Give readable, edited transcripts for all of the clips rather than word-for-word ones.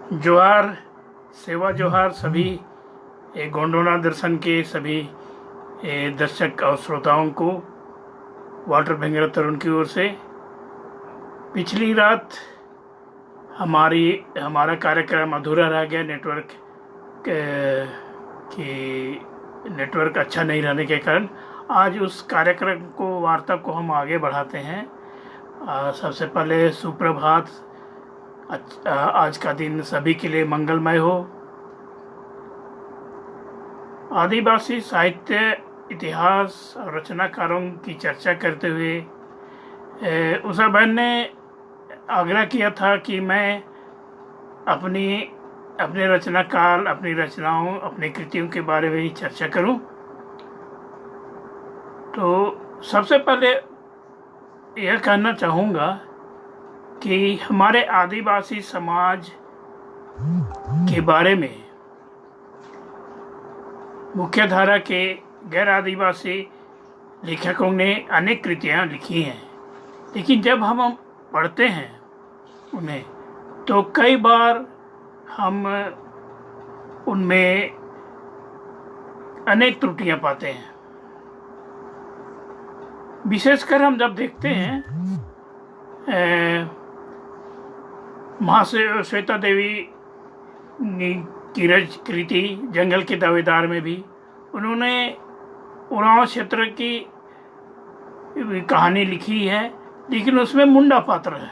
जोहार, सेवा जोहार सभी गोंडवाना दर्शन के सभी दर्शक और श्रोताओं को वाटर भेंगरा तरुण की ओर से। पिछली रात हमारा कार्यक्रम अधूरा रह गया नेटवर्क अच्छा नहीं रहने के कारण। आज उस कार्यक्रम को वार्ता को हम आगे बढ़ाते हैं। सबसे पहले सुप्रभात। आज का दिन सभी के लिए मंगलमय हो। आदिवासी साहित्य, इतिहास और रचनाकारों की चर्चा करते हुए उषा बहन ने आग्रह किया था कि मैं अपने रचना काल, अपनी रचनाओं, अपनी कृतियों के बारे में ही चर्चा करूं। तो सबसे पहले यह कहना चाहूँगा कि हमारे आदिवासी समाज के बारे में मुख्यधारा के गैर आदिवासी लेखकों ने अनेक कृतियाँ लिखी हैं, लेकिन जब हम पढ़ते हैं उन्हें तो कई बार हम उनमें अनेक त्रुटियां पाते हैं। विशेषकर हम जब देखते हैं महाश्वेता देवी की कृति जंगल के दावेदार में भी उन्होंने उरांव क्षेत्र की कहानी लिखी है, लेकिन उसमें मुंडा पात्र है,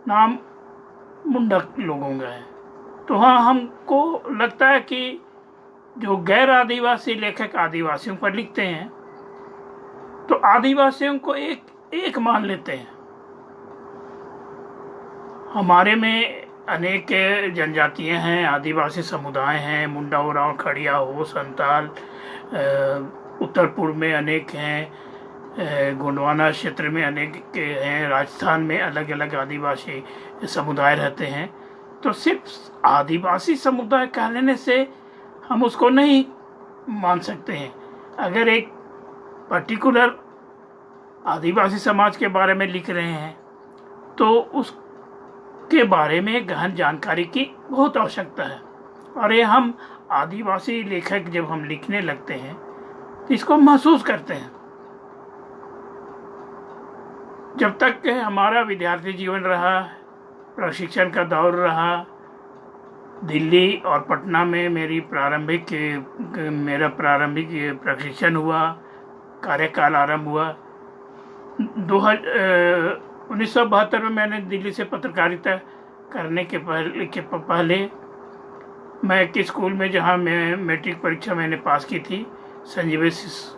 नाम मुंडा लोगों का है। तो हाँ, हमको लगता है कि जो गैर आदिवासी लेखक आदिवासियों पर लिखते हैं तो आदिवासियों को एक मान लेते हैं। हमारे में अनेक जनजातियां हैं, आदिवासी समुदाय हैं, मुंडा, उरांव, खड़िया हो, संताल, उत्तर पूर्व में अनेक हैं, गोंडवाना क्षेत्र में अनेक हैं, राजस्थान में अलग अलग आदिवासी समुदाय रहते हैं। तो सिर्फ आदिवासी समुदाय कह लेने से हम उसको नहीं मान सकते हैं। अगर एक पर्टिकुलर आदिवासी समाज के बारे में लिख रहे हैं तो उसके बारे में गहन जानकारी की बहुत आवश्यकता है। और ये हम आदिवासी लेखक जब हम लिखने लगते हैं तो इसको महसूस करते हैं। जब तक हमारा विद्यार्थी जीवन रहा, प्रशिक्षण का दौर रहा, दिल्ली और पटना में मेरा प्रारंभिक प्रशिक्षण हुआ, कार्यकाल आरंभ हुआ। 1972 में मैंने दिल्ली से पत्रकारिता करने के पहले मैं एक स्कूल में, जहां मैं मैट्रिक परीक्षा मैंने पास की थी, संजीवी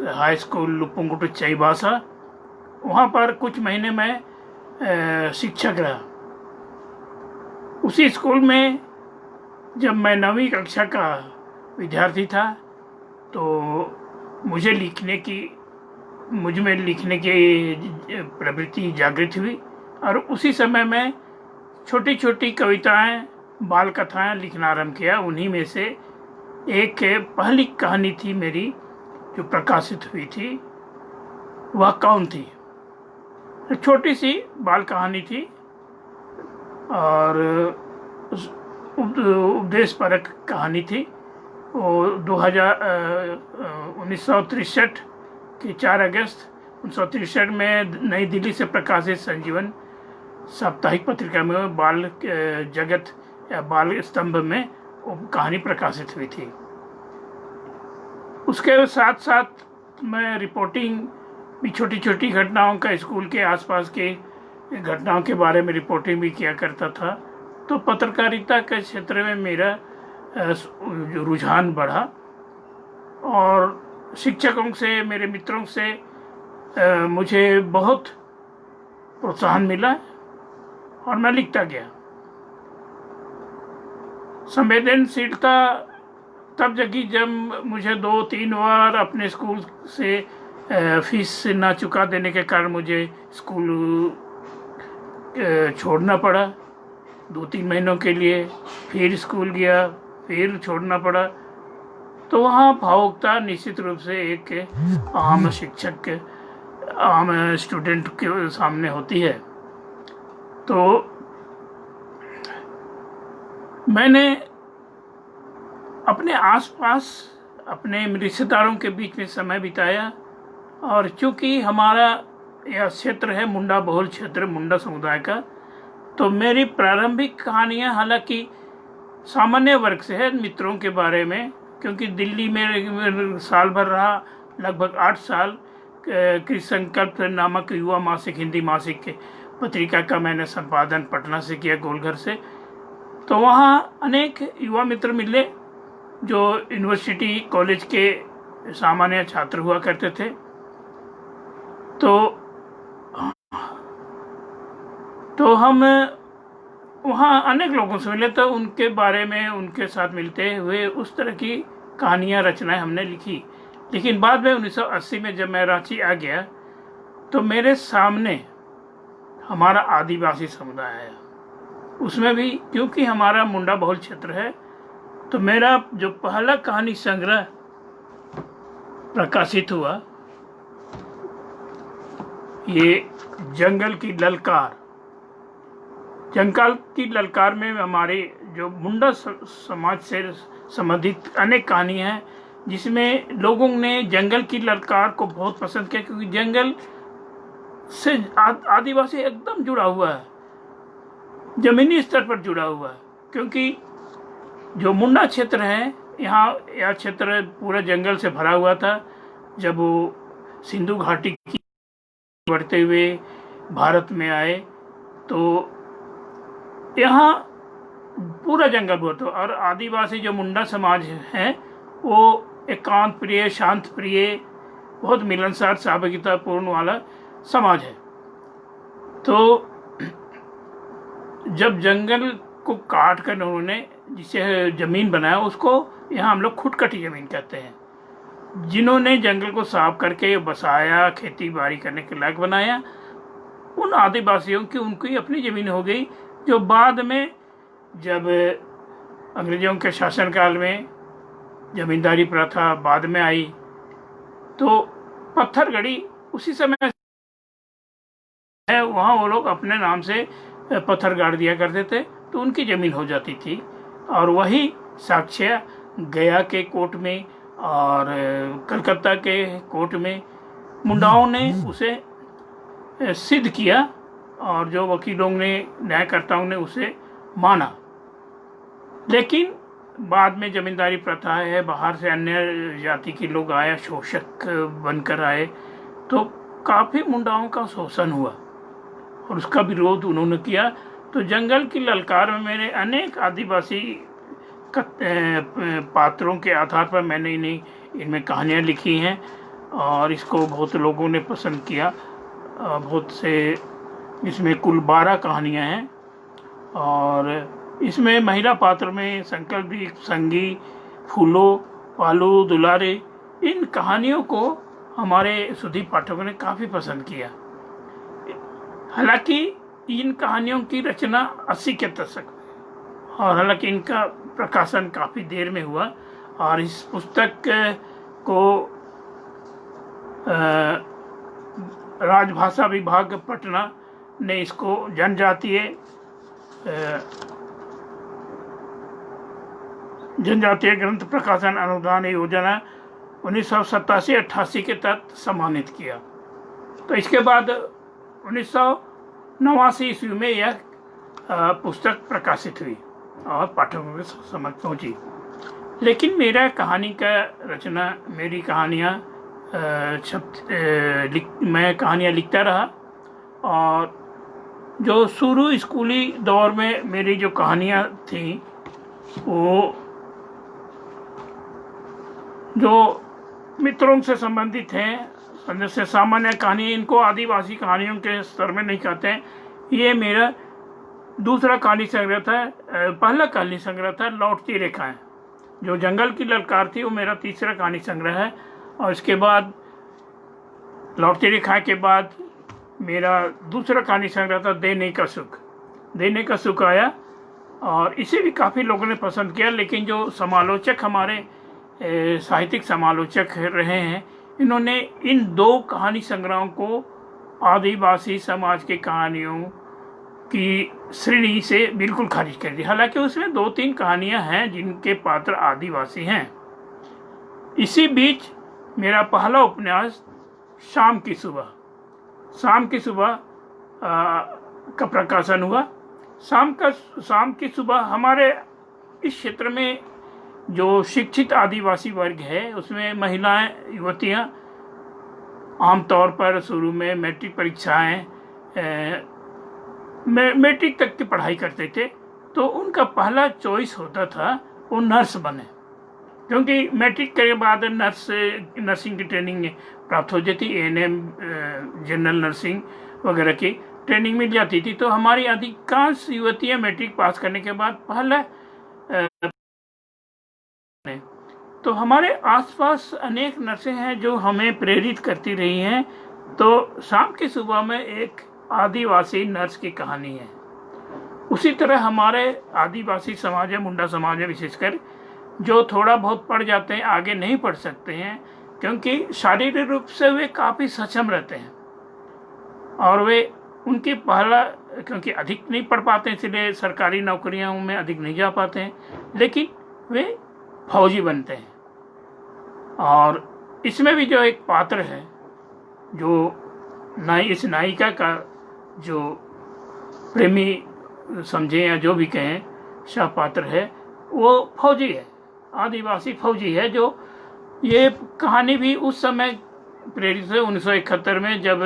हाई स्कूल लुपुंगुटु चाईबासा, वहाँ पर कुछ महीने मैं शिक्षक रहा। उसी स्कूल में जब मैं 9वीं कक्षा का विद्यार्थी था तो मुझ में लिखने की प्रवृत्ति जागृत हुई। और उसी समय में छोटी छोटी कविताएं, बाल कथाएं लिखना आरंभ किया। उन्हीं में से एक पहली कहानी थी मेरी जो प्रकाशित हुई थी, वह कौन थी। छोटी सी बाल कहानी थी और उपदेशपरक कहानी थी। वो 1963 के 4 अगस्त 1963 में नई दिल्ली से प्रकाशित संजीवन साप्ताहिक पत्रिका में बाल जगत या बाल स्तंभ में कहानी प्रकाशित हुई थी। उसके साथ साथ मैं रिपोर्टिंग भी, छोटी छोटी घटनाओं का, स्कूल के आसपास के घटनाओं के बारे में रिपोर्टिंग भी किया करता था। तो पत्रकारिता के क्षेत्र में मेरा रुझान बढ़ा और शिक्षकों से, मेरे मित्रों से मुझे बहुत प्रोत्साहन मिला और मैं लिखता गया। संवेदनशीलता तब जगी जब मुझे 2-3 बार अपने स्कूल से फीस ना चुका देने के कारण मुझे स्कूल छोड़ना पड़ा 2-3 महीनों के लिए। फिर स्कूल गया, फिर छोड़ना पड़ा। तो वहाँ भावुकता निश्चित रूप से एक आम स्टूडेंट के सामने होती है। तो मैंने अपने आसपास अपने रिश्तेदारों के बीच में समय बिताया, और चूंकि हमारा यह क्षेत्र है मुंडा बहुल क्षेत्र, मुंडा समुदाय का, तो मेरी प्रारंभिक कहानियाँ हालांकि सामान्य वर्ग से है, मित्रों के बारे में, क्योंकि दिल्ली में साल भर रहा, लगभग 8 साल। कृषि संकल्प नामक युवा मासिक, हिंदी मासिक के पत्रिका का मैंने संपादन पटना से किया, गोलघर से। तो वहाँ अनेक युवा मित्र मिले जो यूनिवर्सिटी कॉलेज के सामान्य छात्र हुआ करते थे। तो हम वहाँ अनेक लोगों से मिले, तो उनके बारे में, उनके साथ मिलते हुए उस तरह की कहानियाँ, रचनाएं हमने लिखी। लेकिन बाद में 1980 में जब मैं रांची आ गया, तो मेरे सामने हमारा आदिवासी समुदाय है। उसमें भी क्योंकि हमारा मुंडा बहुल क्षेत्र है, तो मेरा जो पहला कहानी संग्रह प्रकाशित हुआ, ये जंगल की ललकार। जंगल की ललकार में हमारे जो मुंडा समाज से संबंधित अनेक कहानियाँ हैं, जिसमें लोगों ने जंगल की ललकार को बहुत पसंद किया, क्योंकि जंगल से आदिवासी एकदम जुड़ा हुआ है, जमीनी स्तर पर जुड़ा हुआ है। क्योंकि जो मुंडा क्षेत्र है, यह क्षेत्र पूरा जंगल से भरा हुआ था। जब वो सिंधु घाटी की बढ़ते हुए भारत में आए, तो यहाँ पूरा जंगल हुआ था। और आदिवासी जो मुंडा समाज है, वो एकांत प्रिय, शांत प्रिय, बहुत मिलनसार, सहभागितापूर्ण वाला समाज है। तो जब जंगल को काट कर उन्होंने जिसे जमीन बनाया, उसको यहाँ हम लोग खुटकटी जमीन कहते हैं। जिन्होंने जंगल को साफ करके बसाया, खेती बाड़ी करने के लायक बनाया, उन आदिवासियों की उनकी अपनी जमीन हो गई। जो बाद में जब अंग्रेजों के शासनकाल में जमींदारी प्रथा बाद में आई, तो पत्थर गड़ी उसी समय है, वहाँ वो लोग अपने नाम से पत्थर गाड़ दिया करते थे, तो उनकी जमीन हो जाती थी। और वही साक्ष्य गया के कोर्ट में और कलकत्ता के कोर्ट में मुंडाओं ने उसे सिद्ध किया, और जो वकीलों ने, न्यायकर्ताओं ने उसे माना। लेकिन बाद में जमींदारी प्रथा है, बाहर से अन्य जाति के लोग आए, शोषक बनकर आए, तो काफ़ी मुंडाओं का शोषण हुआ और उसका विरोध उन्होंने किया। तो जंगल की ललकार में मैंने अनेक आदिवासी पात्रों के आधार पर मैंने इनमें कहानियाँ लिखी हैं, और इसको बहुत लोगों ने पसंद किया। बहुत से, इसमें कुल 12 कहानियाँ हैं, और इसमें महिला पात्र में संकल्प, संगी, फूलो, पालू, दुलारे, इन कहानियों को हमारे सुधीर पाठकों ने काफ़ी पसंद किया। हालांकि इन कहानियों की रचना 80 के दशक में, और हालांकि इनका प्रकाशन काफ़ी देर में हुआ, और इस पुस्तक को राजभाषा विभाग पटना ने इसको जनजातीय ग्रंथ प्रकाशन अनुदान योजना 1987-88 के तहत सम्मानित किया। तो इसके बाद 1989 ईस्वी में यह पुस्तक प्रकाशित हुई और पाठकों के समझ पहुंची। लेकिन मेरा कहानी का रचना, मेरी कहानियाँ मैं कहानियाँ लिखता रहा, और जो शुरू स्कूली दौर में मेरी जो कहानियाँ थी, वो जो मित्रों से संबंधित हैं, जैसे सामान्य कहानी, इनको आदिवासी कहानियों के स्तर में नहीं कहते हैं। ये मेरा दूसरा कहानी संग्रह था। पहला कहानी संग्रह था लौटती रेखाएं। जो जंगल की ललकार थी, वो मेरा तीसरा कहानी संग्रह है। और इसके बाद लौटती रेखाएं के बाद मेरा दूसरा कहानी संग्रह था देने का सुख। देने का सुख आया, और इसे भी काफ़ी लोगों ने पसंद किया। लेकिन जो समालोचक, हमारे साहित्यिक समालोचक रहे हैं, इन्होंने इन 2 कहानी संग्रहों को आदिवासी समाज की कहानियों की श्रेणी से बिल्कुल खारिज कर दी। हालांकि उसमें 2-3 कहानियां हैं जिनके पात्र आदिवासी हैं। इसी बीच मेरा पहला उपन्यास शाम की सुबह का प्रकाशन हुआ। शाम की सुबह हमारे इस क्षेत्र में जो शिक्षित आदिवासी वर्ग है उसमें महिलाएं, युवतियां आमतौर पर शुरू में मैट्रिक परीक्षाएं मैट्रिक तक की पढ़ाई करते थे, तो उनका पहला चॉइस होता था वो नर्स बने, क्योंकि मैट्रिक के बाद नर्सिंग की ट्रेनिंग प्राप्त हो जाती, एएनएम जनरल नर्सिंग वगैरह की ट्रेनिंग मिल जाती थी। तो हमारी अधिकांश युवतियां मैट्रिक पास करने के बाद पहला तो हमारे आसपास अनेक नर्सें हैं जो हमें प्रेरित करती रही हैं। तो शाम की सुबह में एक आदिवासी नर्स की कहानी है। उसी तरह हमारे आदिवासी समाज है, मुंडा समाज है विशेषकर, जो थोड़ा बहुत पढ़ जाते हैं, आगे नहीं पढ़ सकते हैं क्योंकि शारीरिक रूप से वे काफ़ी सक्षम रहते हैं और वे उनकी पहला क्योंकि अधिक नहीं पढ़ पाते हैं, इसलिए सरकारी नौकरियों में अधिक नहीं जा पाते हैं, लेकिन वे फौजी बनते हैं। और इसमें भी जो एक पात्र है जो इस नायिका का जो प्रेमी समझे या जो भी कहें सह पात्र है, वो फौजी है, आदिवासी फौजी है। जो ये कहानी भी उस समय प्रेरित है 1971 में, जब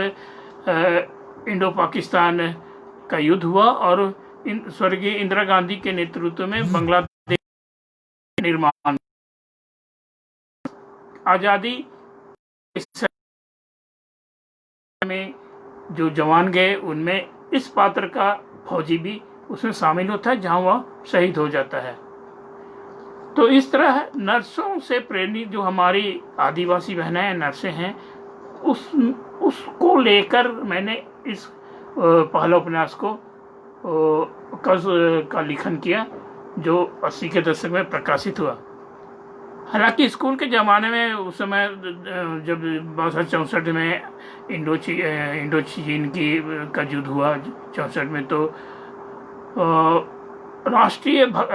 इंडो पाकिस्तान का युद्ध हुआ और स्वर्गीय इंदिरा गांधी के नेतृत्व में बांग्लादेश निर्माण आज़ादी में जो जवान गए उनमें इस पात्र का फौजी भी उसमें शामिल होता है, जहां वह शहीद हो जाता है। तो इस तरह नर्सों से प्रेरित जो हमारी आदिवासी बहनें नर्सें हैं, उसको लेकर मैंने इस पहला उपन्यास का लिखन किया, जो 80 के दशक में प्रकाशित हुआ। हालांकि स्कूल के ज़माने में उस समय जब 62-64 में इंडो चीन का युद्ध हुआ 64 में, तो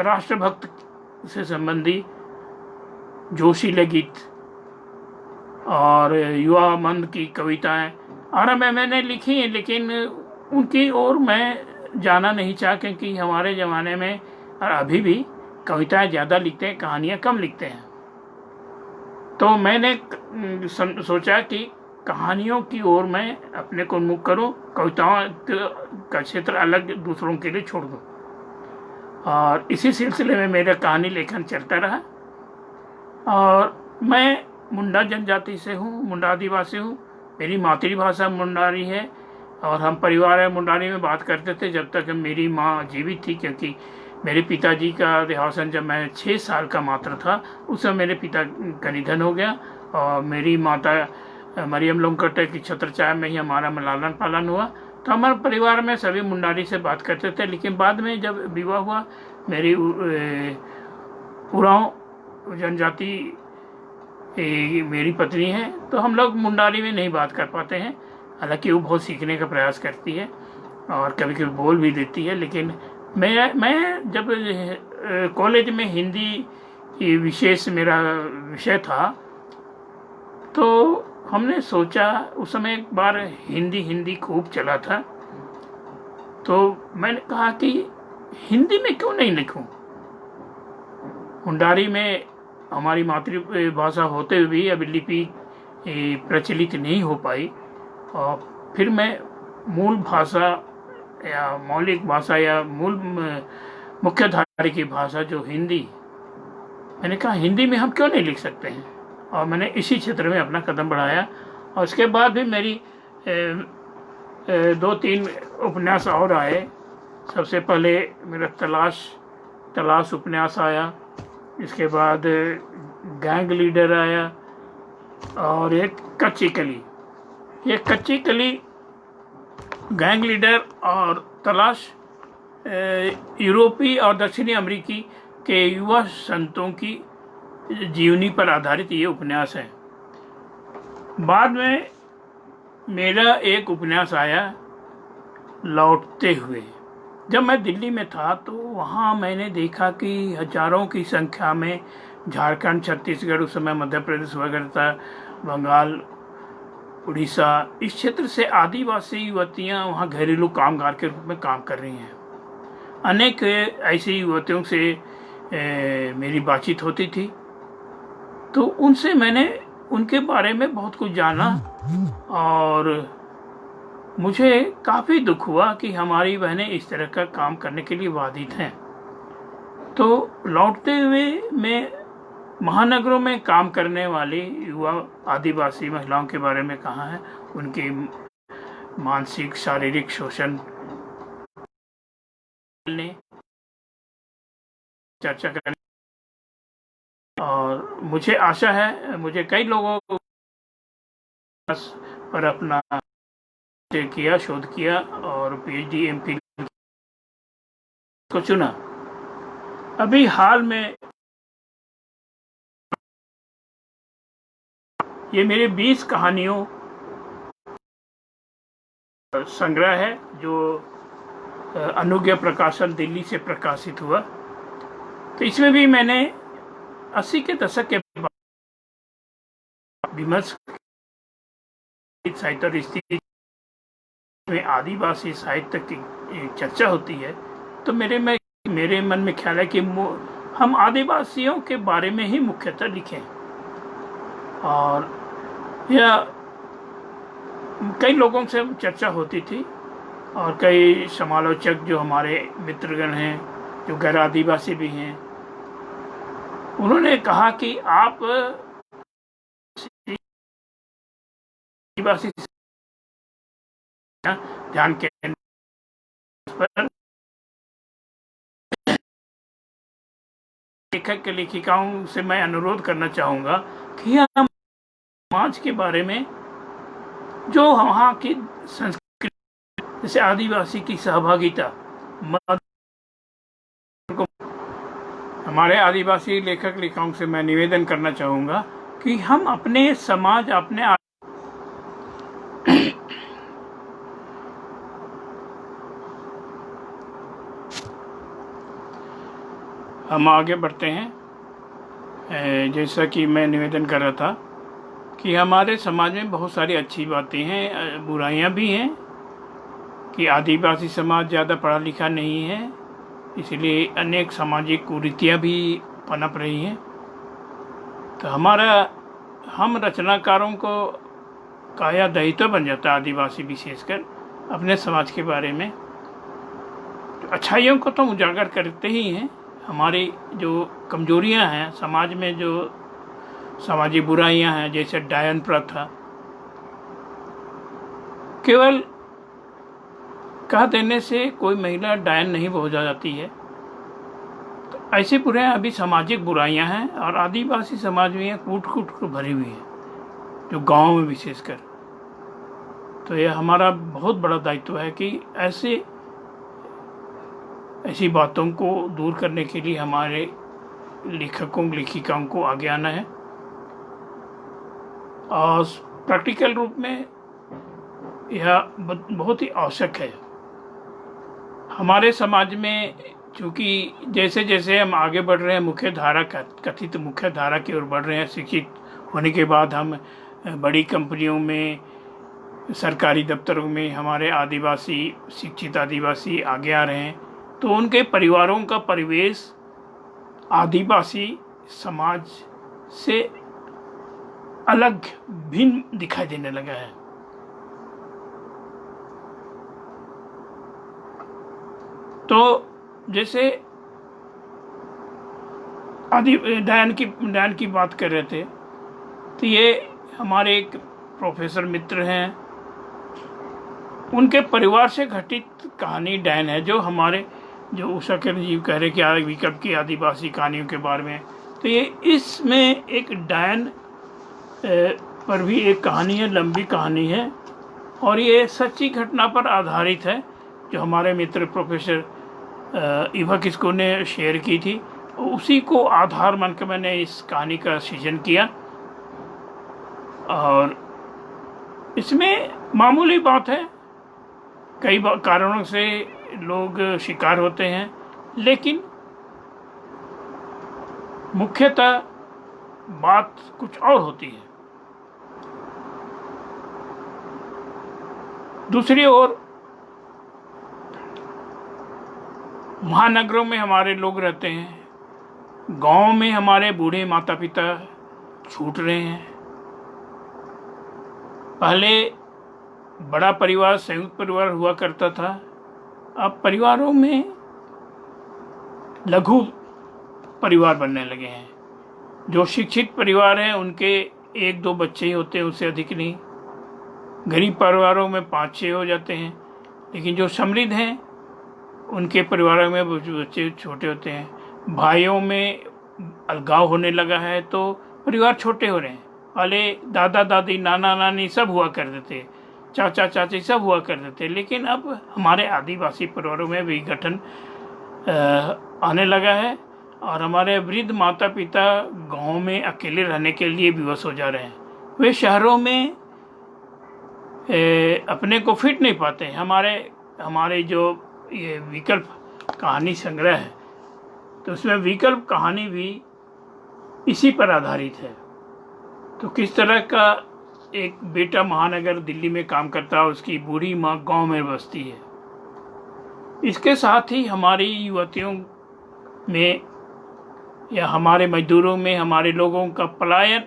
राष्ट्रभक्त से संबंधी जोशीले गीत और युवा मंद की कविताएं और मैंने लिखी हैं, लेकिन उनकी ओर मैं जाना नहीं चाहा क्योंकि हमारे ज़माने में अभी भी कविताएं ज़्यादा लिखते हैं, कहानियां कम लिखते हैं। तो मैंने सोचा कि कहानियों की ओर मैं अपने को उन्मुख करूं, कविताओं का क्षेत्र अलग दूसरों के लिए छोड़ दूं। और इसी सिलसिले में मेरा कहानी लेखन चलता रहा। और मैं मुंडा जनजाति से हूँ, मुंडा आदिवासी हूँ। मेरी मातृभाषा मुंडारी है और हम परिवार में मुंडारी में बात करते थे जब तक मेरी माँ जीवित थी, क्योंकि मेरे पिताजी का देहावसान जब मैं 6 साल का मात्र था उस समय मेरे पिता का निधन हो गया और मेरी माता मरियम लोंगकटे की छत्रछाया में ही हमारा लालन पालन हुआ। तो हमारे परिवार में सभी मुंडारी से बात करते थे, लेकिन बाद में जब विवाह हुआ, मेरी उरांव जनजाति मेरी पत्नी है, तो हम लोग मुंडारी में नहीं बात कर पाते हैं। हालांकि वो बहुत सीखने का प्रयास करती है और कभी कभी बोल भी देती है। लेकिन मैं जब कॉलेज में हिंदी विशेष मेरा विषय था, तो हमने सोचा, उस समय एक बार हिंदी खूब चला था, तो मैंने कहा कि हिंदी में क्यों नहीं लिखूं। मुंडारी में हमारी मातृभाषा होते हुए भी अभी लिपि प्रचलित नहीं हो पाई, और फिर मैं मूल भाषा या मौलिक भाषा या मूल मुख्यधारा की भाषा जो हिंदी, मैंने कहा हिंदी में हम क्यों नहीं लिख सकते हैं, और मैंने इसी क्षेत्र में अपना कदम बढ़ाया। और उसके बाद भी मेरी 2-3 उपन्यास और आए। सबसे पहले मेरा तलाश उपन्यास आया, इसके बाद गैंग लीडर आया और एक कच्ची कली। ये कच्ची कली, गैंग लीडर और तलाश यूरोपीय और दक्षिणी अमेरिकी के युवा संतों की जीवनी पर आधारित ये उपन्यास है। बाद में मेरा एक उपन्यास आया लौटते हुए। जब मैं दिल्ली में था तो वहाँ मैंने देखा कि हजारों की संख्या में झारखंड, छत्तीसगढ़, उस समय मध्य प्रदेश वगैरह था, बंगाल, उड़ीसा, इस क्षेत्र से आदिवासी युवतियाँ वहाँ घरेलू कामगार के रूप में काम कर रही हैं। अनेक ऐसी युवतियों से मेरी बातचीत होती थी, तो उनसे मैंने उनके बारे में बहुत कुछ जाना और मुझे काफ़ी दुख हुआ कि हमारी बहनें इस तरह का काम करने के लिए बाधित हैं। तो लौटते हुए मैं महानगरों में काम करने वाली युवा आदिवासी महिलाओं के बारे में कहा है, उनके मानसिक शारीरिक शोषण ने चर्चा करने, और मुझे आशा है, मुझे कई लोगों को पर अपना किया, शोध किया और पीएचडी एमपी को चुना। अभी हाल में ये मेरे 20 कहानियों संग्रह है जो अनुज्ञा प्रकाशन दिल्ली से प्रकाशित हुआ। तो इसमें भी मैंने 80 के दशक के बाद विमर्श साहित्य और स्थिति में आदिवासी साहित्य की चर्चा होती है, तो मेरे मन में ख्याल है कि हम आदिवासियों के बारे में ही मुख्यतः लिखें। और यह कई लोगों से चर्चा होती थी और कई समालोचक जो हमारे मित्रगण हैं, जो गैर आदिवासी भी हैं, उन्होंने कहा कि आप आदिवासी ध्यान केंद्रित पर लेखक के लेखिकाओं से मैं अनुरोध करना चाहूँगा कि हम समाज के बारे में, जो वहाँ की संस्कृति, जैसे आदिवासी की सहभागिता, हमारे आदिवासी लेखक लेखिकाओं से मैं निवेदन करना चाहूँगा कि हम अपने समाज, अपने हम आगे बढ़ते हैं। जैसा कि मैं निवेदन कर रहा था कि हमारे समाज में बहुत सारी अच्छी बातें हैं, बुराइयां भी हैं कि आदिवासी समाज ज़्यादा पढ़ा लिखा नहीं है, इसलिए अनेक सामाजिक कुरीतियाँ भी पनप रही हैं। तो हम रचनाकारों को काया दहिता बन जाता है, आदिवासी विशेषकर अपने समाज के बारे में। तो अच्छाइयों को तो उजागर करते ही हैं, हमारी जो कमजोरियां हैं समाज में, जो सामाजिक बुराइयां हैं, जैसे डायन प्रथा, केवल कह देने से कोई महिला डायन नहीं हो जाती है। तो ऐसी बुराइयां अभी सामाजिक बुराइयां हैं और आदिवासी समाज में कूट कूट कर भरी हुई है, जो गांव में विशेषकर। तो यह हमारा बहुत बड़ा दायित्व है कि ऐसी बातों को दूर करने के लिए हमारे लेखकों लेखिकाओं को आगे आना है। और प्रैक्टिकल रूप में यह बहुत ही आवश्यक है हमारे समाज में, क्योंकि जैसे जैसे हम आगे बढ़ रहे हैं, कथित मुख्य धारा की ओर बढ़ रहे हैं, शिक्षित होने के बाद हम बड़ी कंपनियों में, सरकारी दफ्तरों में हमारे आदिवासी, शिक्षित आदिवासी आगे आ रहे हैं, तो उनके परिवारों का परिवेश आदिवासी समाज से अलग, भिन्न दिखाई देने लगा है। तो जैसे डायन की बात कर रहे थे, तो ये हमारे एक प्रोफेसर मित्र हैं, उनके परिवार से घटित कहानी डायन है, जो उषा किरण जी कह रहे कि विकल्प की आदिवासी कहानियों के बारे में। तो ये इसमें एक डायन पर भी एक कहानी है, लंबी कहानी है, और ये सच्ची घटना पर आधारित है, जो हमारे मित्र प्रोफेसर इवा किस्को ने शेयर की थी। उसी को आधार मानकर मैंने इस कहानी का सृजन किया। और इसमें मामूली बात है, कई कारणों से लोग शिकार होते हैं, लेकिन मुख्यतः बात कुछ और होती है। दूसरी ओर महानगरों में हमारे लोग रहते हैं, गांव में हमारे बूढ़े माता पिता छूट रहे हैं। पहले बड़ा परिवार, संयुक्त परिवार हुआ करता था, अब परिवारों में लघु परिवार बनने लगे हैं। जो शिक्षित परिवार हैं उनके 1-2 बच्चे ही होते हैं, उससे अधिक नहीं। गरीब परिवारों में 5-6 हो जाते हैं, लेकिन जो समृद्ध हैं उनके परिवारों में बच्चे छोटे होते हैं। भाइयों में अलगाव होने लगा है तो परिवार छोटे हो रहे हैं। पहले दादा दादी, नाना नानी सब हुआ करते थे, चाचा चाची सब हुआ करते थे, लेकिन अब हमारे आदिवासी परिवारों में विघटन आने लगा है और हमारे वृद्ध माता पिता गांव में अकेले रहने के लिए विवश हो जा रहे हैं। वे शहरों में अपने को फिट नहीं पाते हैं। हमारे जो ये विकल्प कहानी संग्रह है, तो उसमें विकल्प कहानी भी इसी पर आधारित है। तो किस तरह का एक बेटा महानगर दिल्ली में काम करता है, उसकी बूढ़ी माँ गांव में बसती है। इसके साथ ही हमारी युवतियों में या हमारे मजदूरों में हमारे लोगों का पलायन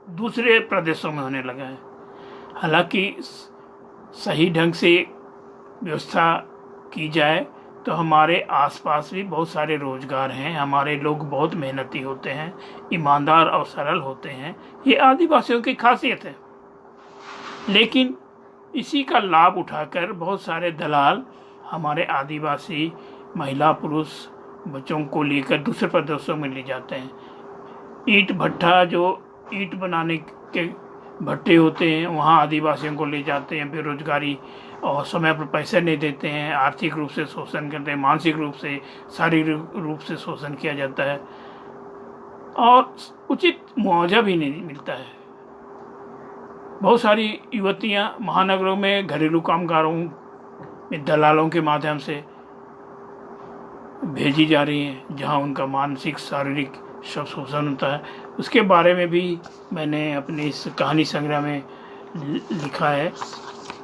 दूसरे प्रदेशों में होने लगा है। हालांकि सही ढंग से व्यवस्था की जाए तो हमारे आसपास भी बहुत सारे रोजगार हैं। हमारे लोग बहुत मेहनती होते हैं, ईमानदार और सरल होते हैं, ये आदिवासियों की खासियत है। लेकिन इसी का लाभ उठाकर बहुत सारे दलाल हमारे आदिवासी महिला पुरुष बच्चों को लेकर दूसरे प्रदेशों में ले जाते हैं। ईंट भट्ठा, जो ईंट बनाने के भट्टे होते हैं, वहाँ आदिवासियों को ले जाते हैं। बेरोजगारी और समय पर पैसे नहीं देते हैं, आर्थिक रूप से शोषण करते हैं, मानसिक रूप से, शारीरिक रूप से शोषण किया जाता है और उचित मुआवजा भी नहीं मिलता है। बहुत सारी युवतियां महानगरों में घरेलू कामगारों में दलालों के माध्यम से भेजी जा रही हैं, जहां उनका मानसिक शारीरिक सब शोषण होता है। उसके बारे में भी मैंने अपनी इस कहानी संग्रह में लिखा है।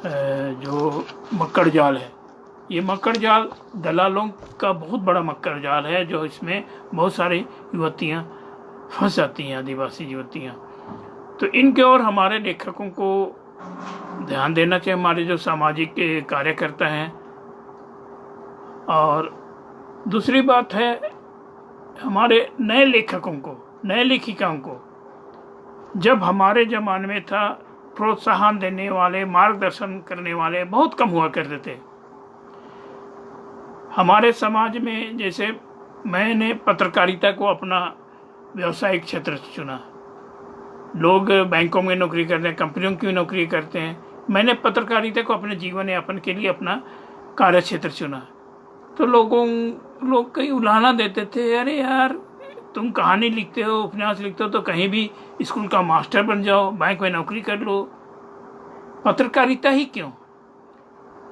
जो मक्कड़ जाल है, ये मक्कड़ जाल दलालों का बहुत बड़ा मक्कड़ जाल है, जो इसमें बहुत सारी युवतियाँ फंस जाती हैं, आदिवासी युवतियाँ। तो इनके और हमारे लेखकों को ध्यान देना चाहिए, हमारे जो सामाजिक कार्यकर्ता हैं। और दूसरी बात है, हमारे नए लेखकों को, नए लेखिकाओं को जब हमारे ज़माने में था, प्रोत्साहन देने वाले, मार्गदर्शन करने वाले बहुत कम हुआ करते थे। हमारे समाज में जैसे मैंने पत्रकारिता को अपना व्यवसायिक क्षेत्र चुना। लोग बैंकों में नौकरी करते हैं, कंपनियों की नौकरी करते हैं, मैंने पत्रकारिता को अपने जीवन यापन के लिए अपना कार्य क्षेत्र चुना। तो लोग कई उलाहना देते थे, अरे यार तुम कहानी लिखते हो, उपन्यास लिखते हो, तो कहीं भी स्कूल का मास्टर बन जाओ, बैंक में नौकरी कर लो, पत्रकारिता ही क्यों।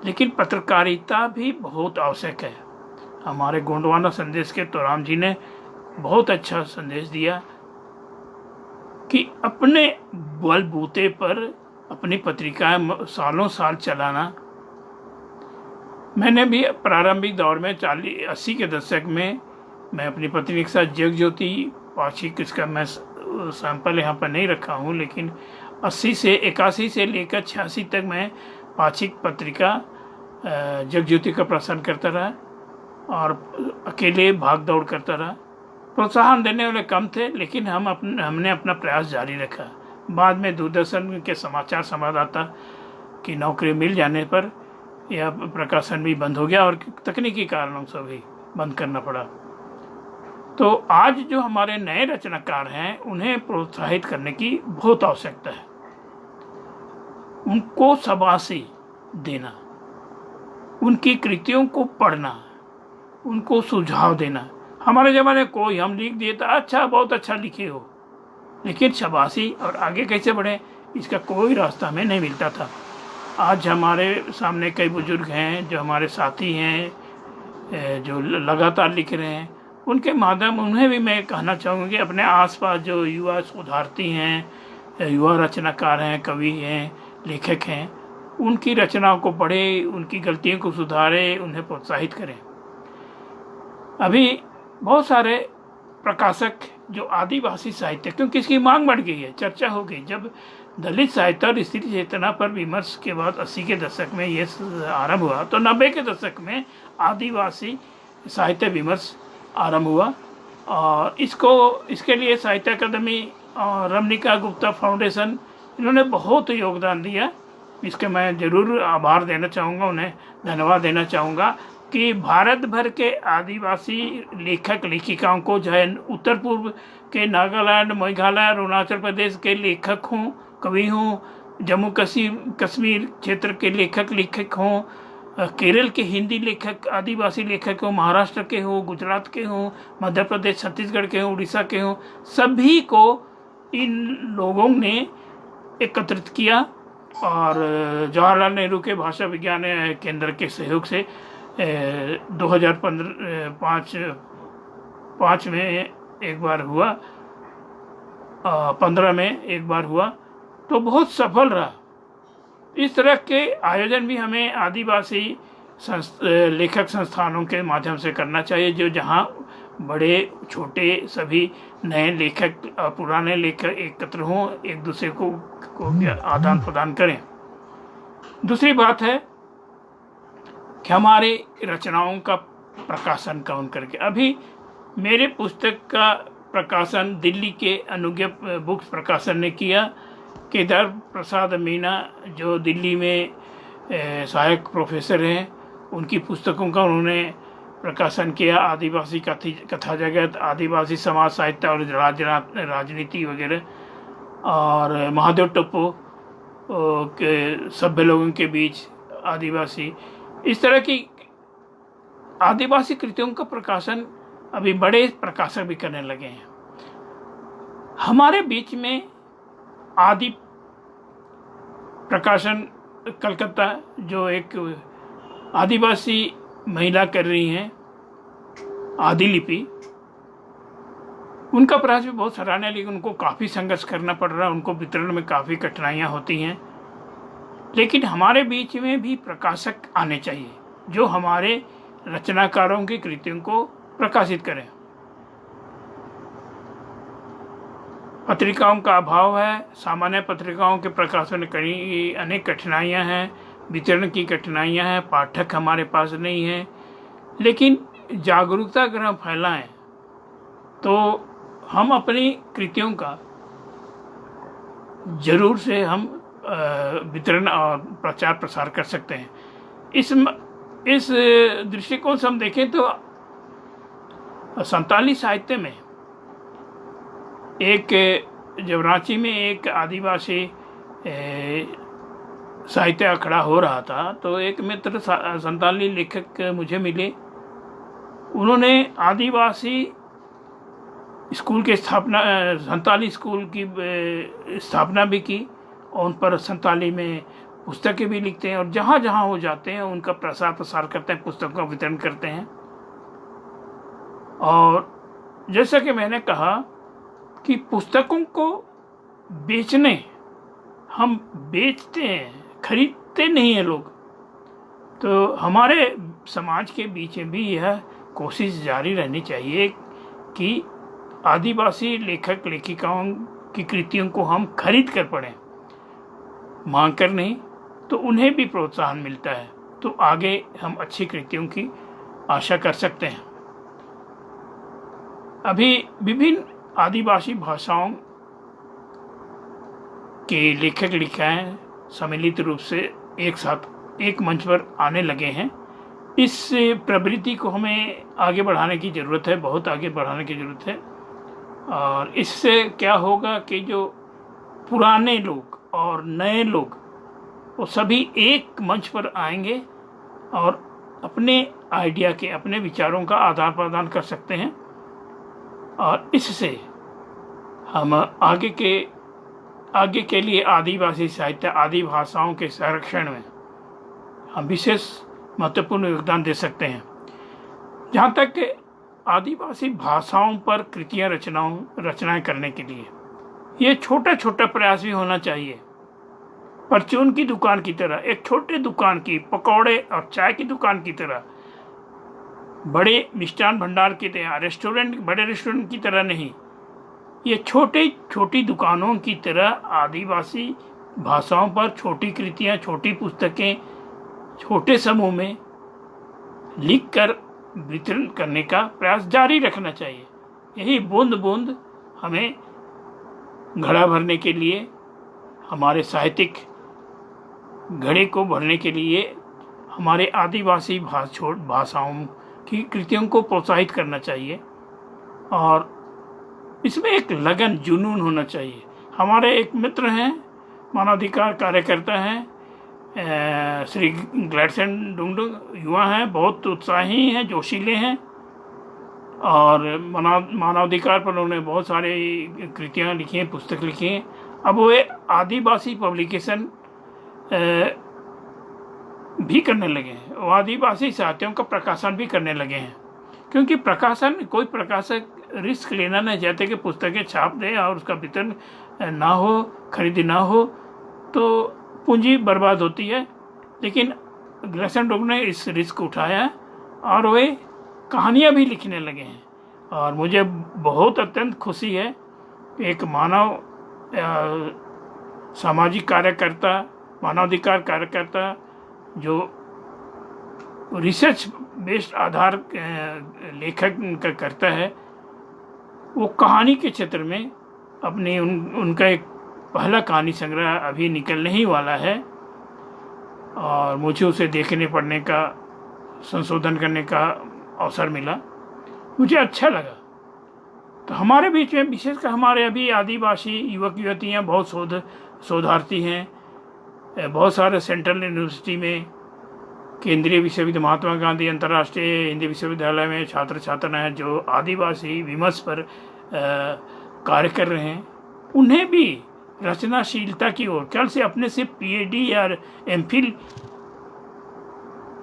लेकिन पत्रकारिता भी बहुत आवश्यक है। हमारे गोंडवाना संदेश के तोराम जी ने बहुत अच्छा संदेश दिया कि अपने बलबूते पर अपनी पत्रिकाएं सालों साल चलाना। मैंने भी प्रारंभिक दौर में 80 के दशक में मैं अपनी पत्नी के साथ जगज्योति पाक्षिक, इसका मैं सैंपल यहाँ पर नहीं रखा हूँ, लेकिन 81 से लेकर 86 तक मैं पाक्षिक पत्रिका जगज्योति का प्रसारण करता रहा और अकेले भाग दौड़ करता रहा। प्रोत्साहन देने वाले कम थे, लेकिन हमने अपना प्रयास जारी रखा। बाद में दूरदर्शन के समाचार संवाददाता की नौकरी मिल जाने पर यह प्रकाशन भी बंद हो गया और तकनीकी कारणों से भी बंद करना पड़ा। तो आज जो हमारे नए रचनाकार हैं, उन्हें प्रोत्साहित करने की बहुत आवश्यकता है। उनको शाबाशी देना, उनकी कृतियों को पढ़ना, उनको सुझाव देना। हमारे ज़माने कोई हम लिख दिए तो अच्छा, बहुत अच्छा लिखे हो, लेकिन शाबाशी और आगे कैसे बढ़े इसका कोई रास्ता हमें नहीं मिलता था। आज हमारे सामने कई बुजुर्ग हैं जो हमारे साथी हैं, जो लगातार लिख रहे हैं। उनके माध्यम उन्हें भी मैं कहना चाहूँगा कि अपने आसपास जो युवा शोधार्थी हैं, युवा रचनाकार हैं, कवि हैं, लेखक हैं, उनकी रचनाओं को पढ़े, उनकी गलतियों को सुधारे, उन्हें प्रोत्साहित करें। अभी बहुत सारे प्रकाशक जो आदिवासी साहित्य, क्योंकि इसकी मांग बढ़ गई है, चर्चा हो गई। जब दलित साहित्य और स्त्री चेतना पर विमर्श के बाद 80 के दशक में ये आरंभ हुआ, तो 90 के दशक में आदिवासी साहित्य विमर्श आरंभ हुआ। और इसके लिए साहित्य अकादमी और रमणिका गुप्ता फाउंडेशन, इन्होंने बहुत योगदान दिया। इसके मैं ज़रूर आभार देना चाहूँगा, उन्हें धन्यवाद देना चाहूँगा कि भारत भर के आदिवासी लेखक लेखिकाओं को, चाहे उत्तर पूर्व के नागालैंड, मेघालय, अरुणाचल प्रदेश के लेखक हों, कवि हों, जम्मू कश्मीर क्षेत्र के लेखक हों, केरल के हिंदी लेखक आदिवासी लेखक हों, महाराष्ट्र के हों, गुजरात के हों, मध्य प्रदेश छत्तीसगढ़ के हों, उड़ीसा के हों, सभी को इन लोगों ने एकत्रित किया। और जवाहरलाल नेहरू के भाषा विज्ञान केंद्र के सहयोग से 2005 में एक बार हुआ, 15 में एक बार हुआ, तो बहुत सफल रहा। इस तरह के आयोजन भी हमें आदिवासी लेखक संस्थानों के माध्यम से करना चाहिए, जो जहाँ बड़े छोटे सभी नए लेखक पुराने लेखक एकत्र हों, एक दूसरे को आदान प्रदान करें। दूसरी बात है कि हमारे रचनाओं का प्रकाशन कौन करके। अभी मेरे पुस्तक का प्रकाशन दिल्ली के अनुज्ञा बुक्स प्रकाशन ने किया। केदार प्रसाद मीना जो दिल्ली में सहायक प्रोफेसर हैं, उनकी पुस्तकों का उन्होंने प्रकाशन किया। आदिवासी कथा जगत, आदिवासी समाज साहित्य और राजनीति वगैरह, और महादेव टप्पो के सभ्य लोगों के बीच आदिवासी, इस तरह की आदिवासी कृतियों का प्रकाशन अभी बड़े प्रकाशक भी करने लगे हैं। हमारे बीच में आदि प्रकाशन कलकत्ता, जो एक आदिवासी महिला कर रही हैं, आदिलिपि, उनका प्रयास भी बहुत सराहनीय, लेकिन उनको काफ़ी संघर्ष करना पड़ रहा है, उनको वितरण में काफ़ी कठिनाइयाँ होती हैं। लेकिन हमारे बीच में भी प्रकाशक आने चाहिए जो हमारे रचनाकारों की कृतियों को प्रकाशित करें। पत्रिकाओं का अभाव है, सामान्य पत्रिकाओं के प्रकाशन में कई अनेक कठिनाइयाँ हैं, वितरण की कठिनाइयाँ हैं, पाठक हमारे पास नहीं हैं। लेकिन जागरूकता अगर हम फैलाएं तो हम अपनी कृतियों का जरूर से हम वितरण और प्रचार प्रसार कर सकते हैं। इस दृष्टिकोण से हम देखें तो संताली साहित्य में एक, जब रांची में एक आदिवासी साहित्य अखड़ा हो रहा था, तो एक मित्र संताली लेखक मुझे मिले। उन्होंने आदिवासी स्कूल की स्थापना, संताली स्कूल की स्थापना भी की, और उन पर संताली में पुस्तकें भी लिखते हैं, और जहाँ जहाँ हो जाते हैं उनका प्रसार प्रसार करते हैं, पुस्तकों का वितरण करते हैं। और जैसा कि मैंने कहा कि पुस्तकों को बेचने, हम बेचते हैं, खरीदते नहीं हैं लोग। तो हमारे समाज के बीच में भी यह कोशिश जारी रहनी चाहिए कि आदिवासी लेखक लेखिकाओं की कृतियों को हम खरीद कर पढ़ें, मांग कर नहीं, तो उन्हें भी प्रोत्साहन मिलता है, तो आगे हम अच्छी कृतियों की आशा कर सकते हैं। अभी विभिन्न आदिवासी भाषाओं के लेखक लेखिकाएं सम्मिलित रूप से एक साथ एक मंच पर आने लगे हैं। इस प्रवृत्ति को हमें आगे बढ़ाने की ज़रूरत है, बहुत आगे बढ़ाने की ज़रूरत है। और इससे क्या होगा कि जो पुराने लोग और नए लोग वो सभी एक मंच पर आएंगे और अपने आइडिया के, अपने विचारों का आदान प्रदान कर सकते हैं, और इससे हम आगे के आगे के लिए आदिवासी साहित्य, आदि भाषाओं के संरक्षण में हम विशेष महत्वपूर्ण योगदान दे सकते हैं। जहाँ तक आदिवासी भाषाओं पर कृतियाँ रचनाएं करने के लिए ये छोटा छोटा प्रयास भी होना चाहिए। परचून की दुकान की तरह, एक छोटे दुकान की, पकौड़े और चाय की दुकान की तरह, बड़े मिष्ठान भंडार की तरह, बड़े रेस्टोरेंट की तरह नहीं, ये छोटी दुकानों की तरह आदिवासी भाषाओं पर छोटी कृतियाँ, छोटी पुस्तकें छोटे समूह में लिखकर वितरण करने का प्रयास जारी रखना चाहिए। यही बूंद बूंद हमें घड़ा भरने के लिए, हमारे साहित्यिक घड़े को भरने के लिए हमारे आदिवासी भाषाओं की कृतियों को प्रोत्साहित करना चाहिए और इसमें एक लगन, जुनून होना चाहिए। हमारे एक मित्र हैं, मानवाधिकार कार्यकर्ता हैं, श्री ग्लैडसन डुंगडुंग, युवा हैं, बहुत उत्साही हैं, जोशीले हैं और मानवाधिकार पर उन्होंने बहुत सारे कृतियाँ लिखी हैं, पुस्तक लिखी हैं। अब वे आदिवासी पब्लिकेशन भी करने लगे हैं, वो आदिवासी साहित्यों का प्रकाशन भी करने लगे हैं, क्योंकि कोई प्रकाशक रिस्क लेना नहीं चाहते कि पुस्तकें छाप दे और उसका वितरण ना हो, खरीदी ना हो, तो पूंजी बर्बाद होती है। लेकिन ग्लैडसन डुंगडुंग ने इस रिस्क उठाया और वे कहानियाँ भी लिखने लगे हैं और मुझे बहुत अत्यंत खुशी है। एक सामाजिक कार्यकर्ता, मानवाधिकार कार्यकर्ता जो रिसर्च बेस्ड आधार लेखक करता है, वो कहानी के क्षेत्र में अपनी उनका एक पहला कहानी संग्रह अभी निकलने ही वाला है और मुझे उसे देखने पढ़ने का, संशोधन करने का अवसर मिला, मुझे अच्छा लगा। तो हमारे बीच में विशेषकर हमारे अभी आदिवासी युवक युवतियाँ बहुत शोधार्थी हैं, बहुत सारे सेंट्रल यूनिवर्सिटी में, केंद्रीय विश्वविद्यालय, महात्मा गांधी अंतर्राष्ट्रीय हिंदी विश्वविद्यालय में छात्र हैं जो आदिवासी विमर्श पर कार्य कर रहे हैं। उन्हें भी रचनाशीलता की ओर कल से अपने से पीएचडी या एमफिल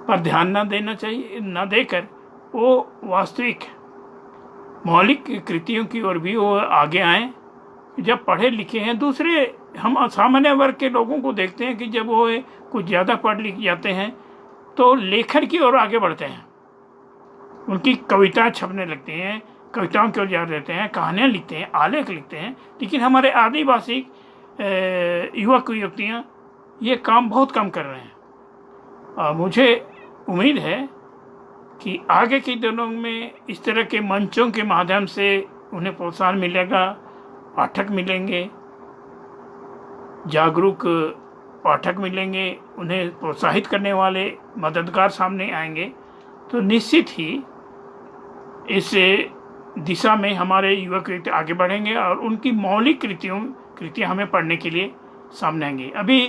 पर ध्यान न देकर वो वास्तविक मौलिक कृतियों की ओर भी वो आगे आएं। जब पढ़े लिखे हैं, दूसरे हम सामान्य वर्ग के लोगों को देखते हैं कि जब वो कुछ ज़्यादा पढ़ लिख जाते हैं तो लेखन की ओर आगे बढ़ते हैं, उनकी कविताएं छपने लगती हैं, कविताओं की ओर जा रहते हैं, कहानियाँ लिखते हैं, आलेख लिखते हैं। लेकिन हमारे आदिवासी युवक युवतियाँ ये काम बहुत कम कर रहे हैं और मुझे उम्मीद है कि आगे के दिनों में इस तरह के मंचों के माध्यम से उन्हें प्रोत्साहन मिलेगा, पाठक मिलेंगे, जागरूक पाठक मिलेंगे, उन्हें प्रोत्साहित करने वाले मददगार सामने आएंगे, तो निश्चित ही इस दिशा में हमारे युवक आगे बढ़ेंगे और उनकी मौलिक कृतियाँ हमें पढ़ने के लिए सामने आएंगी। अभी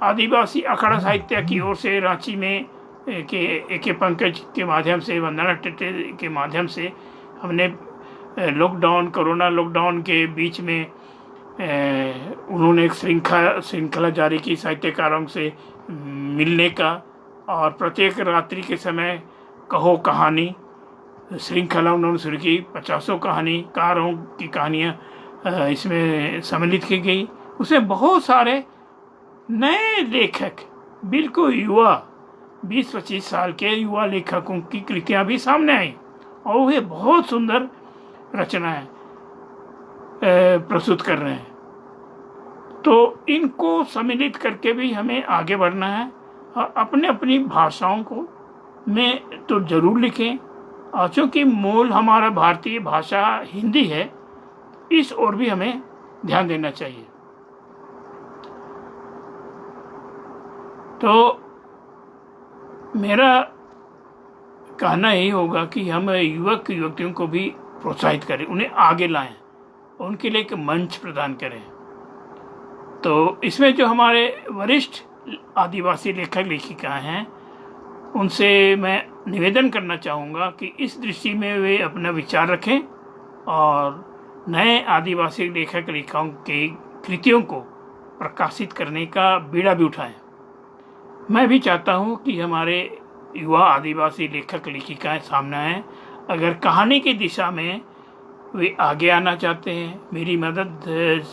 आदिवासी अखाड़ा साहित्य की ओर से रांची में के पंकज के माध्यम से, वंदना टेटे के माध्यम से हमने कोरोना लॉकडाउन के बीच में उन्होंने एक श्रृंखला जारी की साहित्यकारों से मिलने का, और प्रत्येक रात्रि के समय कहो कहानी श्रृंखला उन्होंने शुरू की। 50 कहानीकारों की कहानियाँ इसमें सम्मिलित की गई। उसमें बहुत सारे नए लेखक, बिल्कुल युवा 20-25 साल के युवा लेखकों की कृतियाँ भी सामने आई और वे बहुत सुंदर रचनाएं प्रस्तुत कर रहे हैं। तो इनको सम्मिलित करके भी हमें आगे बढ़ना है और अपनी भाषाओं को में तो जरूर लिखें, और चूँकि मूल हमारा भारतीय भाषा हिंदी है, इस ओर भी हमें ध्यान देना चाहिए। तो मेरा कहना यही होगा कि हम युवक युवतियों को भी प्रोत्साहित करें, उन्हें आगे लाएं, उनके लिए एक मंच प्रदान करें। तो इसमें जो हमारे वरिष्ठ आदिवासी लेखक लेखिकाएं हैं, उनसे मैं निवेदन करना चाहूँगा कि इस दृष्टि में वे अपना विचार रखें और नए आदिवासी लेखक लेखिकाओं की कृतियों को प्रकाशित करने का बीड़ा भी उठाएं। मैं भी चाहता हूं कि हमारे युवा आदिवासी लेखक लेखिकाएं सामने आएं। अगर कहानी की दिशा में वे आगे आना चाहते हैं, मेरी मदद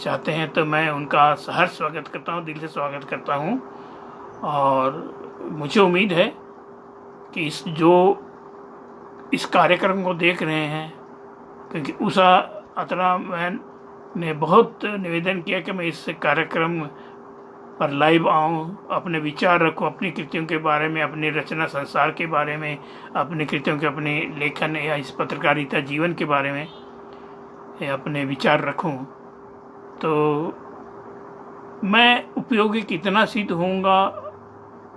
चाहते हैं, तो मैं उनका सहर्ष स्वागत करता हूं, दिल से स्वागत करता हूं। और मुझे उम्मीद है कि इस कार्यक्रम को देख रहे हैं, क्योंकि उषा अत्रा मैन ने बहुत निवेदन किया कि मैं इस कार्यक्रम पर लाइव आऊं, अपने विचार रखूं, अपनी कृतियों के बारे में, अपनी रचना संसार के बारे में, अपनी कृतियों के, अपने लेखन या इस पत्रकारिता जीवन के बारे में अपने विचार रखूं। तो मैं उपयोगी कितना सिद्ध होऊंगा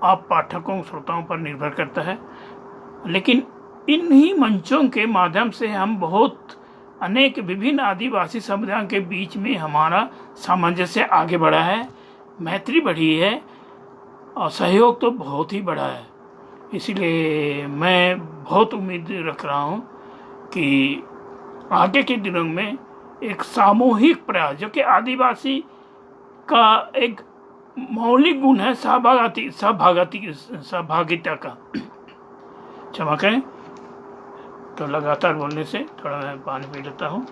आप पाठकों श्रोताओं पर निर्भर करता है, लेकिन इन्हीं मंचों के माध्यम से हम बहुत अनेक विभिन्न आदिवासी समुदायों के बीच में हमारा सामंजस्य आगे बढ़ा है, मैत्री बढ़ी है और सहयोग तो बहुत ही बढ़ा है। इसलिए मैं बहुत उम्मीद रख रहा हूँ कि आगे के दिनों में एक सामूहिक प्रयास, जो कि आदिवासी का एक मौलिक गुण है, सहभागिता का। क्षमा करें, तो लगातार बोलने से थोड़ा मैं पानी पी लेता हूँ।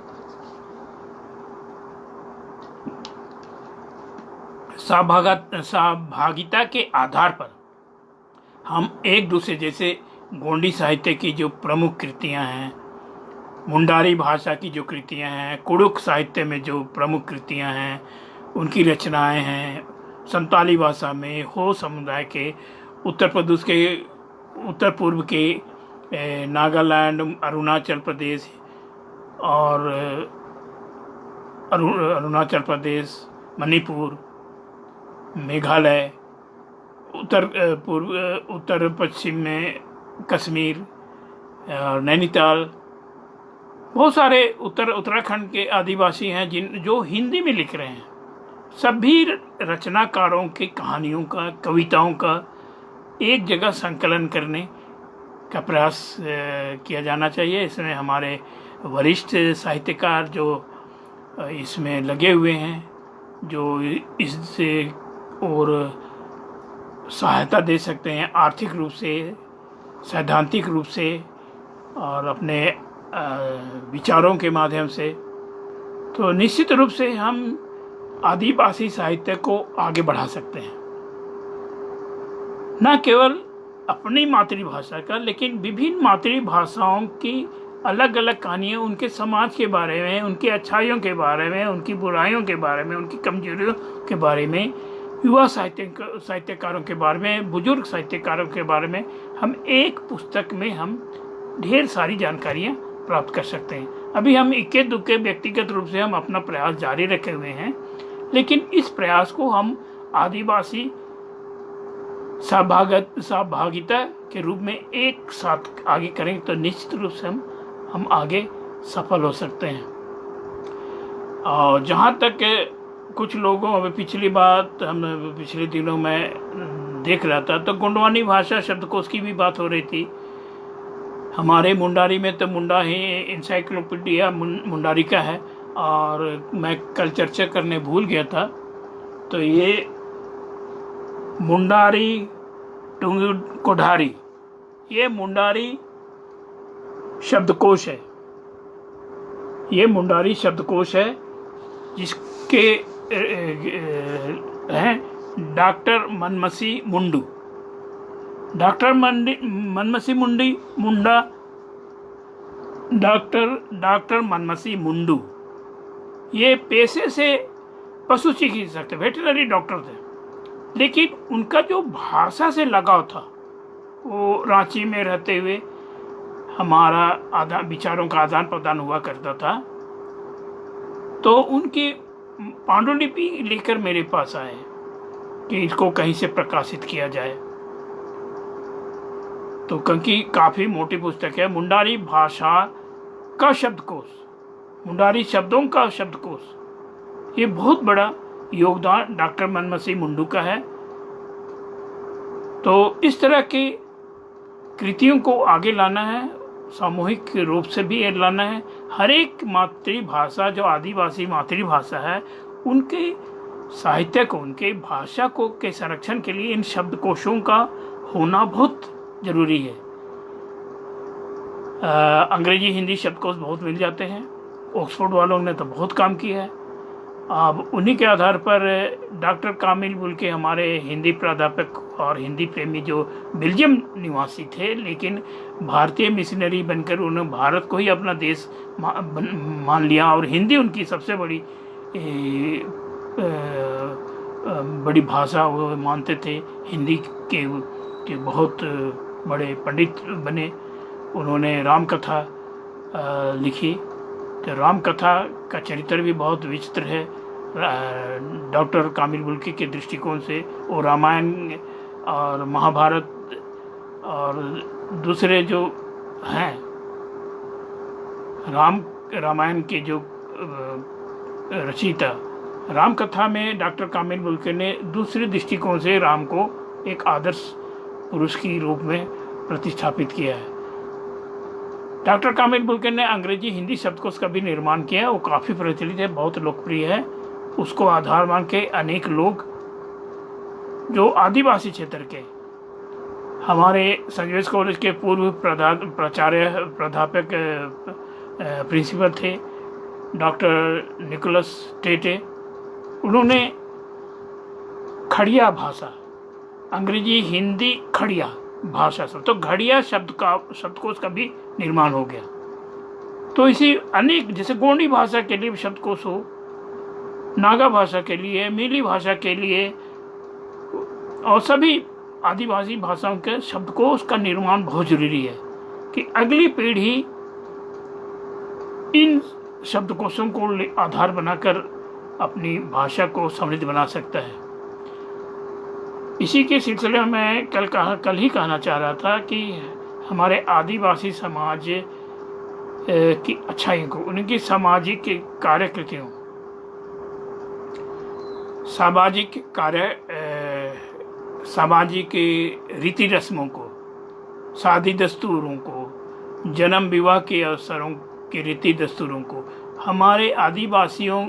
सहभागिता के आधार पर हम एक दूसरे, जैसे गोंडी साहित्य की जो प्रमुख कृतियां हैं, मुंडारी भाषा की जो कृतियां हैं, कुड़ुक साहित्य में जो प्रमुख कृतियां हैं, उनकी रचनाएं हैं, संताली भाषा में हो समुदाय के, उत्तर प्रदेश के, उत्तर पूर्व के नागालैंड, अरुणाचल प्रदेश और अरुणाचल प्रदेश, मणिपुर, मेघालय, उत्तर पश्चिम में कश्मीर और नैनीताल, बहुत सारे उत्तराखंड के आदिवासी हैं जो हिंदी में लिख रहे हैं। सभी रचनाकारों की कहानियों का, कविताओं का एक जगह संकलन करने का प्रयास किया जाना चाहिए। इसमें हमारे वरिष्ठ साहित्यकार जो इसमें लगे हुए हैं, जो इससे और सहायता दे सकते हैं आर्थिक रूप से, सैद्धांतिक रूप से और अपने विचारों के माध्यम से, तो निश्चित रूप से हम आदिवासी साहित्य को आगे बढ़ा सकते हैं। न केवल अपनी मातृभाषा का, लेकिन विभिन्न मातृभाषाओं की अलग अलग कहानियाँ, उनके समाज के बारे में, उनकी अच्छाइयों के बारे में, उनकी बुराइयों के बारे में, उनकी कमजोरियों के बारे में, युवा साहित्यकारों के बारे में, बुजुर्ग साहित्यकारों के बारे में हम एक पुस्तक में हम ढेर सारी जानकारियाँ प्राप्त कर सकते हैं। अभी हम इक्के दुक्के व्यक्तिगत रूप से हम अपना प्रयास जारी रखे हुए हैं, लेकिन इस प्रयास को हम आदिवासी सहभागिता के रूप में एक साथ आगे करेंगे तो निश्चित रूप से हम आगे सफल हो सकते हैं। और जहाँ तक कुछ लोगों, अभी पिछली बात हम पिछले दिनों में देख रहा था, तो गोंडवानी भाषा शब्दकोश की भी बात हो रही थी। हमारे मुंडारी में तो मुंडा ही इंसाइक्लोपीडिया मुंडारी का है, और मैं कल चर्चा करने भूल गया था। तो ये मुंडारी टुंग कोढ़ारी, ये मुंडारी शब्दकोश है। ये मुंडारी शब्दकोश है, जिसके हैं डॉक्टर मनमसी मुंडू। डॉक्टर मनमसी मुंडा डॉक्टर मनमसी मुंडू ये पेशे से पशु चिकित्सक थे, वेटरनरी डॉक्टर थे, लेकिन उनका जो भाषा से लगाव था, वो रांची में रहते हुए हमारा विचारों का आदान प्रदान हुआ करता था। तो उनकी पांडुलिपि लेकर मेरे पास आए कि इसको कहीं से प्रकाशित किया जाए। तो क्योंकि काफ़ी मोटी पुस्तक है, मुंडारी भाषा का शब्दकोश, मुंडारी शब्दों का शब्दकोश, ये बहुत बड़ा योगदान डॉक्टर मनमसी मुंडू का है। तो इस तरह की कृतियों को आगे लाना है, सामूहिक रूप से भी लाना है। हर एक मातृभाषा, जो आदिवासी मातृभाषा है, उनके साहित्य को, उनके भाषा को के संरक्षण के लिए इन शब्दकोशों का होना बहुत जरूरी है। अंग्रेजी हिंदी शब्दकोश बहुत मिल जाते हैं, ऑक्सफोर्ड वालों ने तो बहुत काम किया है। अब उन्हीं के आधार पर डॉक्टर कामिल बुल्के हमारे हिंदी प्राध्यापक और हिंदी प्रेमी जो बेल्जियम निवासी थे, लेकिन भारतीय मिशनरी बनकर उन्होंने भारत को ही अपना देश मान लिया और हिंदी उनकी सबसे बड़ी भाषा वो मानते थे। हिंदी के बहुत बड़े पंडित बने। उन्होंने राम कथा लिखी, तो राम कथा का चरित्र भी बहुत विचित्र है डॉक्टर कामिल बुल्के के दृष्टिकोण से। और रामायण और महाभारत और दूसरे जो हैं रामायण के जो रचयिता, राम कथा में डॉक्टर कामिल बुल्के ने दूसरे दृष्टिकोण से राम को एक आदर्श पुरुष की रूप में प्रतिस्थापित किया है। डॉक्टर कामिल बुल्के ने अंग्रेजी हिंदी शब्दकोश का भी निर्माण किया, वो काफ़ी प्रचलित है, बहुत लोकप्रिय है। उसको आधार मान के अनेक लोग जो आदिवासी क्षेत्र के, हमारे संत जोसेफ कॉलेज के पूर्व प्राध्यापक प्रिंसिपल थे डॉक्टर निकोलस टेटे, उन्होंने खड़िया भाषा, अंग्रेजी हिंदी खड़िया भाषा सब, तो घड़िया शब्दकोश का भी निर्माण हो गया। तो इसी अनेक, जैसे गोंडी भाषा के लिए शब्दकोश हो, नागा भाषा के लिए, मिली भाषा के लिए और सभी आदिवासी भाषाओं के शब्दकोश का निर्माण बहुत जरूरी है कि अगली पीढ़ी इन शब्दकोशों को आधार बनाकर अपनी भाषा को समृद्ध बना सकता है। इसी के सिलसिले में मैं कल ही कहना चाह रहा था कि हमारे आदिवासी समाज की अच्छाई को, उनकी सामाजिक कार्यकृतियों, सामाजिक रीति रस्मों को, शादी दस्तूरों को, जन्म विवाह के अवसरों के रीति दस्तूरों को हमारे आदिवासियों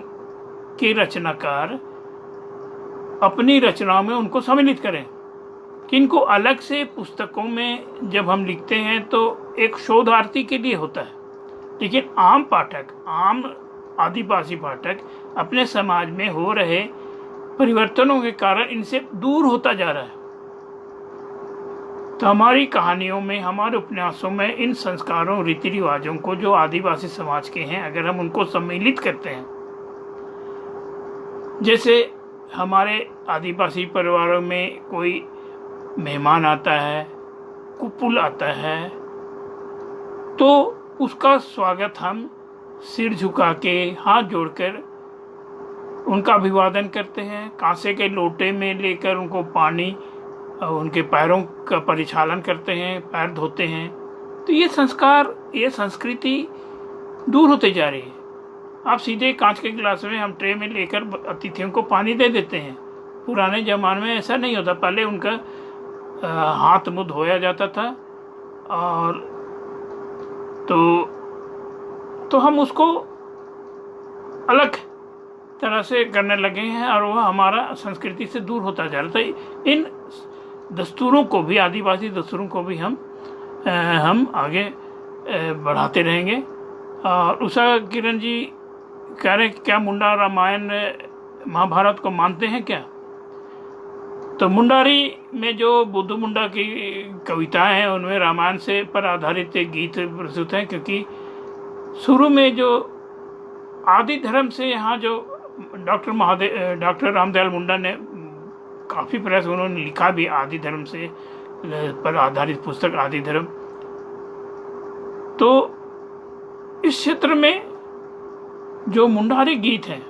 के रचनाकार अपनी रचनाओं में उनको सम्मिलित करें। कि इनको अलग से पुस्तकों में जब हम लिखते हैं तो एक शोधार्थी के लिए होता है, लेकिन आम पाठक, आम आदिवासी पाठक अपने समाज में हो रहे परिवर्तनों के कारण इनसे दूर होता जा रहा है। तो हमारी कहानियों में, हमारे उपन्यासों में इन संस्कारों, रीति रिवाजों को जो आदिवासी समाज के हैं, अगर हम उनको सम्मिलित करते हैं, जैसे हमारे आदिवासी परिवारों में कोई मेहमान आता है, कुपुल आता है, तो उसका स्वागत हम सिर झुका के, हाथ जोड़कर उनका अभिवादन करते हैं। कांसे के लोटे में लेकर उनको पानी, उनके पैरों का परिचालन करते हैं, पैर धोते हैं। तो ये संस्कार, ये संस्कृति दूर होते जा रही है। आप सीधे कांच के गिलास में हम ट्रे में लेकर अतिथियों को पानी दे देते हैं। पुराने ज़माने में ऐसा नहीं होता, पहले उनका हाथ मुंह धोया जाता था। और तो हम उसको अलग तरह से करने लगे हैं और वह हमारा संस्कृति से दूर होता जा रहा था। इन दस्तूरों को भी, आदिवासी दस्तूरों को भी हम आगे बढ़ाते रहेंगे। और उषा किरण जी कह रहे क्या मुंडा रामायण महाभारत को मानते हैं क्या? तो मुंडारी में जो बुद्धू मुंडा की कविताएं हैं उनमें रामायण से पर आधारित गीत प्रस्तुत हैं, क्योंकि शुरू में जो आदि धर्म से यहाँ जो डॉक्टर रामदयाल मुंडा ने काफ़ी प्रयास, उन्होंने लिखा भी आदि धर्म से पर आधारित पुस्तक आदि धर्म। तो इस क्षेत्र में जो मुंडारी गीत हैं,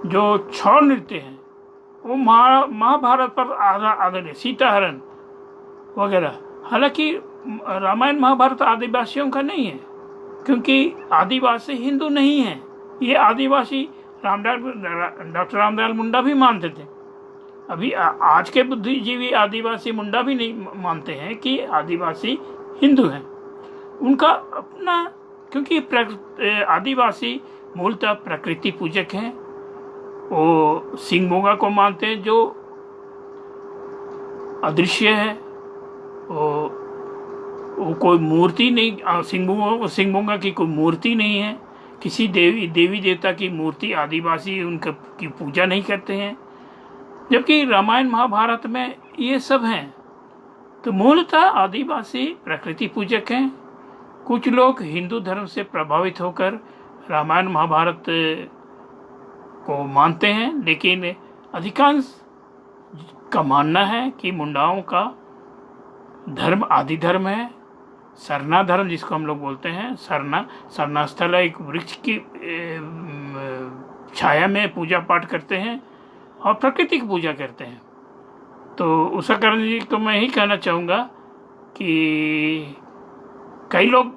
जो छौ नृत्य हैं, वो महाभारत पर आधारित है, सीताहरण वगैरह। हालांकि रामायण महाभारत आदिवासियों का नहीं है, क्योंकि आदिवासी हिंदू नहीं है। ये आदिवासी डॉक्टर रामदयाल मुंडा भी मानते थे। अभी आज के बुद्धिजीवी आदिवासी मुंडा भी नहीं मानते हैं कि आदिवासी हिंदू हैं। उनका अपना, क्योंकि आदिवासी मूलतः प्रकृति पूजक हैं, वो सिंगभोंगा को मानते हैं जो अदृश्य है। वो कोई मूर्ति नहीं, सिंगभोंगा की कोई मूर्ति नहीं है, किसी देवी देवता की मूर्ति आदिवासी उनका की पूजा नहीं करते हैं। जबकि रामायण महाभारत में ये सब हैं। तो मूलतः आदिवासी प्रकृति पूजक हैं। कुछ लोग हिंदू धर्म से प्रभावित होकर रामायण महाभारत को मानते हैं, लेकिन अधिकांश का मानना है कि मुंडाओं का धर्म आदि धर्म है। सरना धर्म जिसको हम लोग बोलते हैं, सरना स्थल एक वृक्ष की छाया में पूजा पाठ करते हैं और प्रकृति की पूजा करते हैं। तो उषा करण जी को मैं ही कहना चाहूँगा कि कई लोग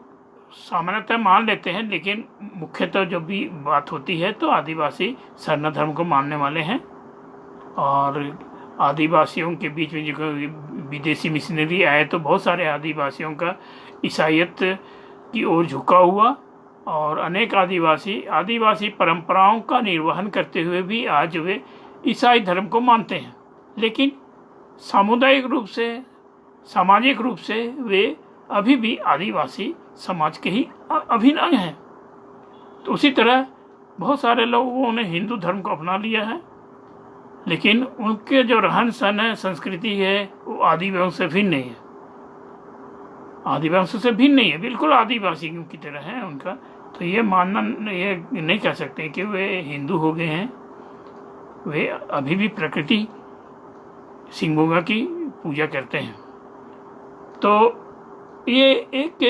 सामान्यतः मान लेते हैं, लेकिन मुख्यतः जो भी बात होती है तो आदिवासी सरना धर्म को मानने वाले हैं। और आदिवासियों के बीच में जो विदेशी मिशनरी आए तो बहुत सारे आदिवासियों का ईसाईयत की ओर झुका हुआ, और अनेक आदिवासी परंपराओं का निर्वहन करते हुए भी आज वे ईसाई धर्म को मानते हैं, लेकिन सामुदायिक रूप से, सामाजिक रूप से वे अभी भी आदिवासी समाज के ही अभिन्न अंग हैं। तो उसी तरह बहुत सारे लोगों ने हिंदू धर्म को अपना लिया है, लेकिन उनके जो रहन सहन है, संस्कृति है, वो आदिवंश से भिन्न नहीं है। आदिवासी से भिन्न नहीं है, बिल्कुल आदिवासियों की तरह है उनका। तो ये मानना, ये नहीं कह सकते कि वे हिंदू हो गए हैं। वे अभी भी प्रकृति सिंगभोंगा की पूजा करते हैं। तो ये एक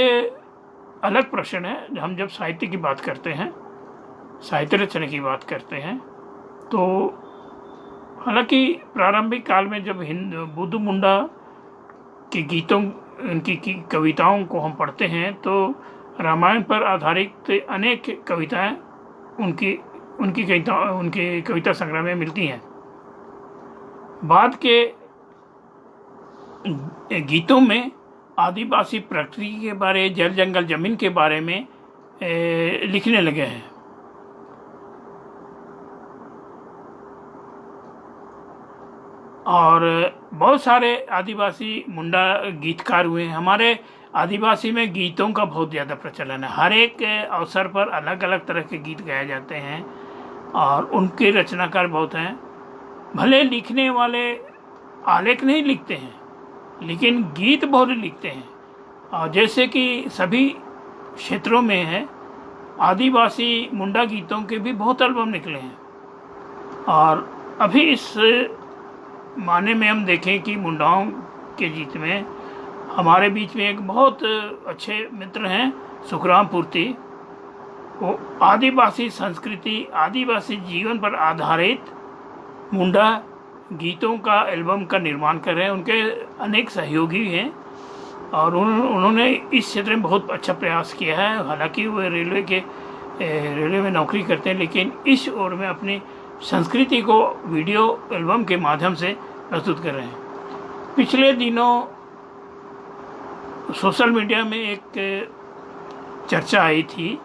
अलग प्रश्न है। हम जब साहित्य की बात करते हैं, साहित्य रचना की बात करते हैं, तो हालांकि प्रारंभिक काल में जब बुद्धू मुंडा के गीतों, उनकी कविताओं को हम पढ़ते हैं तो रामायण पर आधारित अनेक कविताएं उनकी कविता संग्रह में मिलती हैं। बाद के गीतों में आदिवासी प्रकृति के बारे, जल जंगल जमीन के बारे में लिखने लगे हैं। और बहुत सारे आदिवासी मुंडा गीतकार हुए हैं। हमारे आदिवासी में गीतों का बहुत ज़्यादा प्रचलन है। हर एक अवसर पर अलग अलग तरह के गीत गाए जाते हैं और उनके रचनाकार बहुत हैं। भले लिखने वाले आलेख नहीं लिखते हैं, लेकिन गीत बहुत लिखते हैं। और जैसे कि सभी क्षेत्रों में है, आदिवासी मुंडा गीतों के भी बहुत एल्बम निकले हैं। और अभी इस माने में हम देखें कि मुंडाओं के गीत में हमारे बीच में एक बहुत अच्छे मित्र हैं, सुखराम पूर्ति। वो आदिवासी संस्कृति, आदिवासी जीवन पर आधारित मुंडा गीतों का एल्बम का निर्माण कर रहे हैं। उनके अनेक सहयोगी हैं और उन्होंने इस क्षेत्र में बहुत अच्छा प्रयास किया है। हालांकि वो रेलवे में नौकरी करते हैं, लेकिन इस ओर में अपनी संस्कृति को वीडियो एल्बम के माध्यम से प्रस्तुत कर रहे हैं। पिछले दिनों सोशल मीडिया में एक चर्चा आई थी,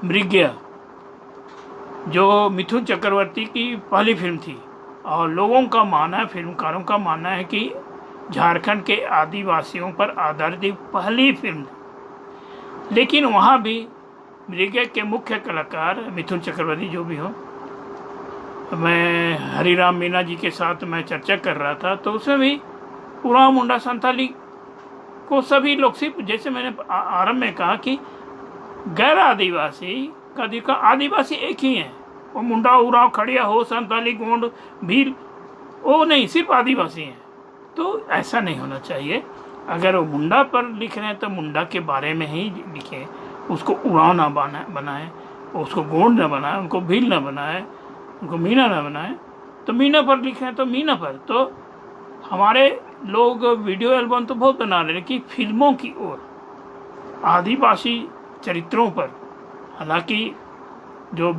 मृग्या, जो मिथुन चक्रवर्ती की पहली फिल्म थी। और लोगों का मानना है, फिल्मकारों का मानना है कि झारखंड के आदिवासियों पर आधारित पहली फिल्म थी। लेकिन वहाँ भी मृग्या के मुख्य कलाकार मिथुन चक्रवर्ती जो भी हो, मैं हरिराम मीना जी के साथ मैं चर्चा कर रहा था, तो उसमें भी उरांव मुंडा संथाली को सभी लोग, सिर्फ जैसे मैंने आरंभ में कहा कि गैर आदिवासी का आदिवासी एक ही है। वो मुंडा, उरांव, खड़िया हो, संथाली, गोंड, भील, वो नहीं, सिर्फ आदिवासी हैं। तो ऐसा नहीं होना चाहिए। अगर वो मुंडा पर लिख रहे हैं तो मुंडा के बारे में ही लिखें, उसको उरांव ना बनाएं, उसको गोंड ना बनाएं, उनको भील ना बनाएं, उनको मीना ना बनाएं। तो मीना पर लिख रहे हैं तो मीना पर। तो हमारे लोग वीडियो एल्बम तो बहुत बना रहे हैं कि फिल्मों की ओर आदिवासी चरित्रों पर, हालांकि जो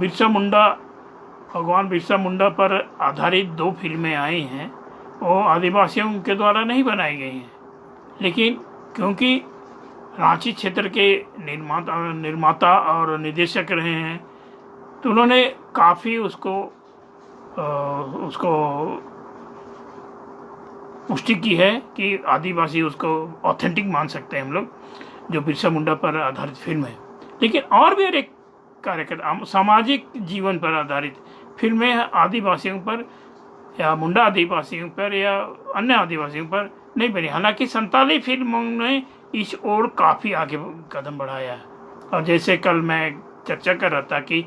भगवान बिरसा मुंडा पर आधारित 2 फिल्में आई हैं, वो आदिवासियों के द्वारा नहीं बनाई गई हैं। लेकिन क्योंकि रांची क्षेत्र के निर्माता और निर्देशक रहे हैं, तो उन्होंने काफ़ी उसको उसको पुष्टि की है कि आदिवासी उसको ऑथेंटिक मान सकते हैं हम लोग, जो बिरसा मुंडा पर आधारित फिल्म है। लेकिन और भी एक कार्यक्रम सामाजिक जीवन पर आधारित फिल्में आदिवासियों पर या मुंडा आदिवासियों पर या अन्य आदिवासियों पर नहीं बनी। हालांकि संताली फिल्मों ने इस ओर काफ़ी आगे कदम बढ़ाया है। और जैसे कल मैं चर्चा कर रहा था कि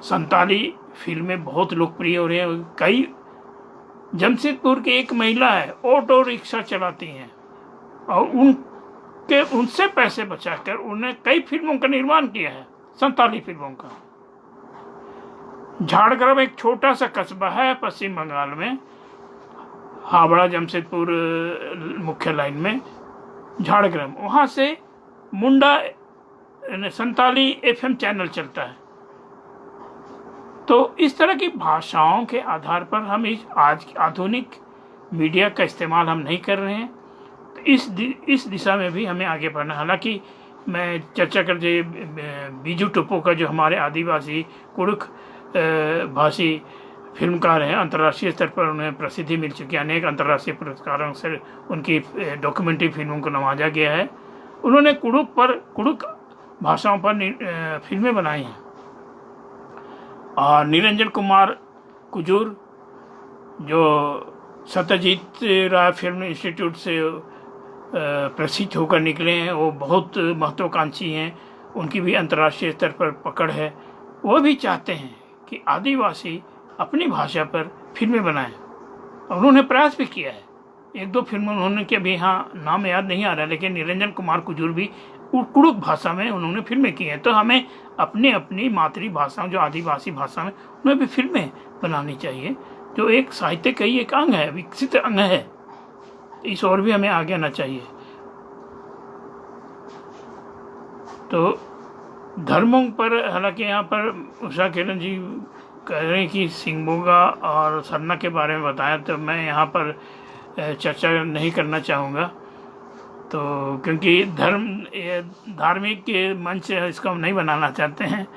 संताली फिल्में बहुत लोकप्रिय हो रही हैं। कई जमशेदपुर की एक महिला है, ऑटो रिक्शा चलाती हैं और उनसे पैसे बचाकर उन्हें कई फिल्मों का निर्माण किया है, संताली फिल्मों का। झाड़ग्राम एक छोटा सा कस्बा है पश्चिम बंगाल में, हावड़ा जमशेदपुर मुख्य लाइन में झाड़ग्राम, वहाँ से मुंडा संताली FM चैनल चलता है। तो इस तरह की भाषाओं के आधार पर हम आज आधुनिक मीडिया का इस्तेमाल हम नहीं कर रहे हैं। तो इस दिशा में भी हमें आगे बढ़ना। हालांकि मैं चर्चा करते बीजू टोपो का, जो हमारे आदिवासी कुड़ुक भाषी फिल्मकार हैं, अंतर्राष्ट्रीय स्तर पर उन्हें प्रसिद्धि मिल चुकी है, अनेक अंतर्राष्ट्रीय पुरस्कारों से उनकी डॉक्यूमेंट्री फिल्मों को नवाजा गया है। उन्होंने कुड़ुक भाषाओं पर फिल्में बनाई हैं। और निरंजन कुमार कुजूर, जो सत्यजीत राय फिल्म इंस्टीट्यूट से प्रशिक्षित होकर निकले हैं, वो बहुत महत्वाकांक्षी हैं, उनकी भी अंतर्राष्ट्रीय स्तर पर पकड़ है। वो भी चाहते हैं कि आदिवासी अपनी भाषा पर फिल्में बनाएं और उन्होंने प्रयास भी किया है। एक दो फिल्में उन्होंने की, अभी यहाँ नाम याद नहीं आ रहा, लेकिन निरंजन कुमार कुजूर भी कुड़ुक भाषा में उन्होंने फिल्में की हैं। तो हमें अपनी मातृभाषा जो आदिवासी भाषा में, उनमें भी फिल्में बनानी चाहिए, जो एक साहित्य का ही एक अंग है, विकसित अंग है। इस ओर भी हमें आगे आना चाहिए। तो धर्मों पर, हालांकि यहाँ पर उषा किरण जी कह रहे हैं कि सिंगबोगा और सरना के बारे में बताया, तो मैं यहाँ पर चर्चा नहीं करना चाहूँगा। तो क्योंकि धार्मिक मंच इसको हम नहीं बनाना चाहते हैं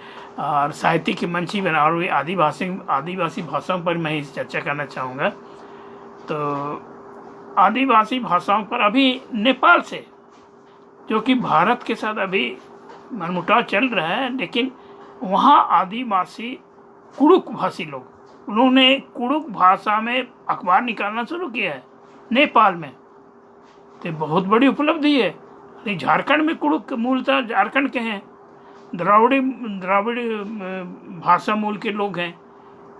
और साहित्यिक मंच ही बना, और आदिवासी भाषाओं पर मैं इस चर्चा करना चाहूँगा। तो आदिवासी भाषाओं पर अभी नेपाल से, जो कि भारत के साथ अभी मनमुटाव चल रहा है, लेकिन वहाँ आदिवासी कुड़ुक भाषी लोग, उन्होंने कुड़ुक भाषा में अखबार निकालना शुरू किया है नेपाल में। तो बहुत बड़ी उपलब्धि है। झारखंड में कुड़ुक मूलतः झारखंड के हैं, द्राविड़ी भाषा मूल के लोग हैं,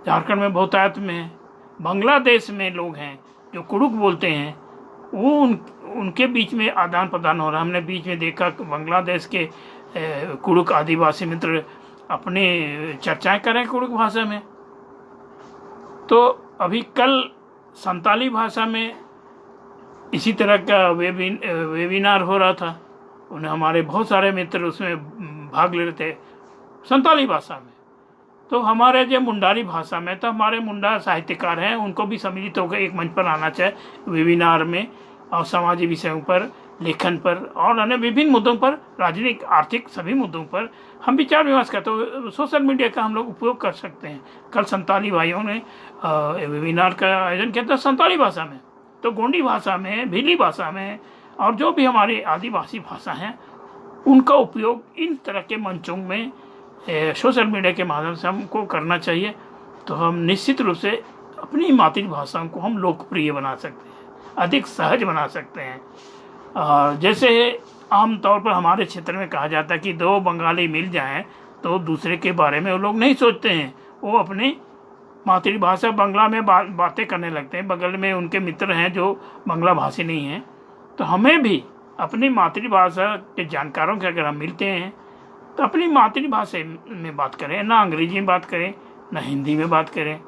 झारखंड में बहुतायत में हैं। बांग्लादेश में लोग हैं जो कुड़ुक बोलते हैं, वो उनके बीच में आदान प्रदान हो रहा है। हमने बीच में देखा कि बांग्लादेश के कुड़ुक आदिवासी मित्र अपने चर्चाएं करें कुड़ुक भाषा में। तो अभी कल संताली भाषा में इसी तरह का वेबिनार हो रहा था, उन्हें हमारे बहुत सारे मित्र उसमें भाग ले रहे थे संताली भाषा में। तो हमारे जो मुंडारी भाषा में, तो हमारे मुंडा साहित्यकार हैं, उनको भी सम्मिलित होकर एक मंच पर आना चाहिए वेबिनार में, और सामाजिक विषयों पर, लेखन पर और अन्य विभिन्न मुद्दों पर, राजनीतिक आर्थिक सभी मुद्दों पर हम विचार विमर्श करते। तो सोशल मीडिया का हम लोग उपयोग कर सकते हैं। कल संताली भाइयों ने वेबिनार का आयोजन किया था संताली भाषा में। तो गोंडी भाषा में, भीली भाषा में और जो भी हमारी आदिवासी भाषा हैं, उनका उपयोग इन तरह के मंचों में सोशल मीडिया के माध्यम से हमको करना चाहिए। तो हम निश्चित रूप से अपनी मातृभाषा को हम लोकप्रिय बना सकते हैं, अधिक सहज बना सकते हैं। और जैसे आमतौर पर हमारे क्षेत्र में कहा जाता है कि दो बंगाली मिल जाएं तो दूसरे के बारे में वो लोग नहीं सोचते हैं, वो अपनी मातृभाषा बंगला में बातें करने लगते हैं। बगल में उनके मित्र हैं जो बांग्ला भाषी नहीं हैं। तो हमें भी अपनी मातृभाषा के जानकारों के अगर हम मिलते हैं तो अपनी मातृभाषा में बात करें, ना अंग्रेजी में बात करें, ना हिंदी में बात करें,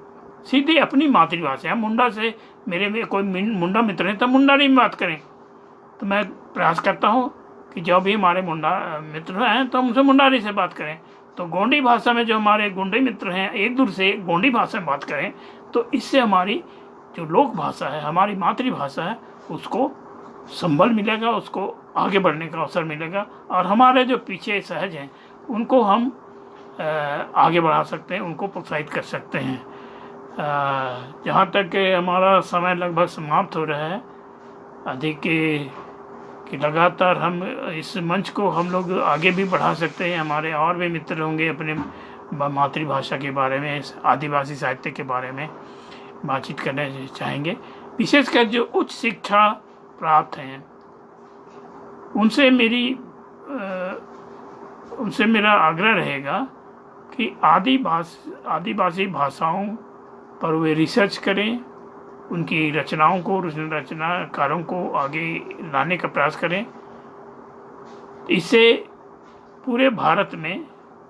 सीधी अपनी मातृभाषा। हम मुंडा से, मेरे में कोई मुंडा मित्र हैं तो मुंडारी में बात करें। तो मैं प्रयास करता हूँ कि जो भी हमारे मुंडा मित्र हैं तो उनसे मुंडारी से बात करें। तो गोंडी भाषा में जो हमारे गोंडी मित्र हैं, एक दूसरे से गोंडी भाषा में बात करें, तो इससे हमारी जो लोक भाषा है, हमारी मातृभाषा है, उसको संबल मिलेगा, उसको आगे बढ़ने का अवसर मिलेगा। और हमारे जो पीछे सहज हैं उनको हम आगे बढ़ा सकते हैं, उनको प्रोत्साहित कर सकते हैं। जहाँ तक हमारा समय लगभग समाप्त हो रहा है, अधिक कि लगातार हम इस मंच को हम लोग आगे भी बढ़ा सकते हैं। हमारे और भी मित्र होंगे अपने मातृभाषा के बारे में, आदिवासी साहित्य के बारे में बातचीत करना चाहेंगे। विशेषकर जो उच्च शिक्षा प्राप्त हैं उनसे मेरा आग्रह रहेगा कि आदिवासी भाषाओं पर वे रिसर्च करें, उनकी रचनाकारों को आगे लाने का प्रयास करें। इससे पूरे भारत में,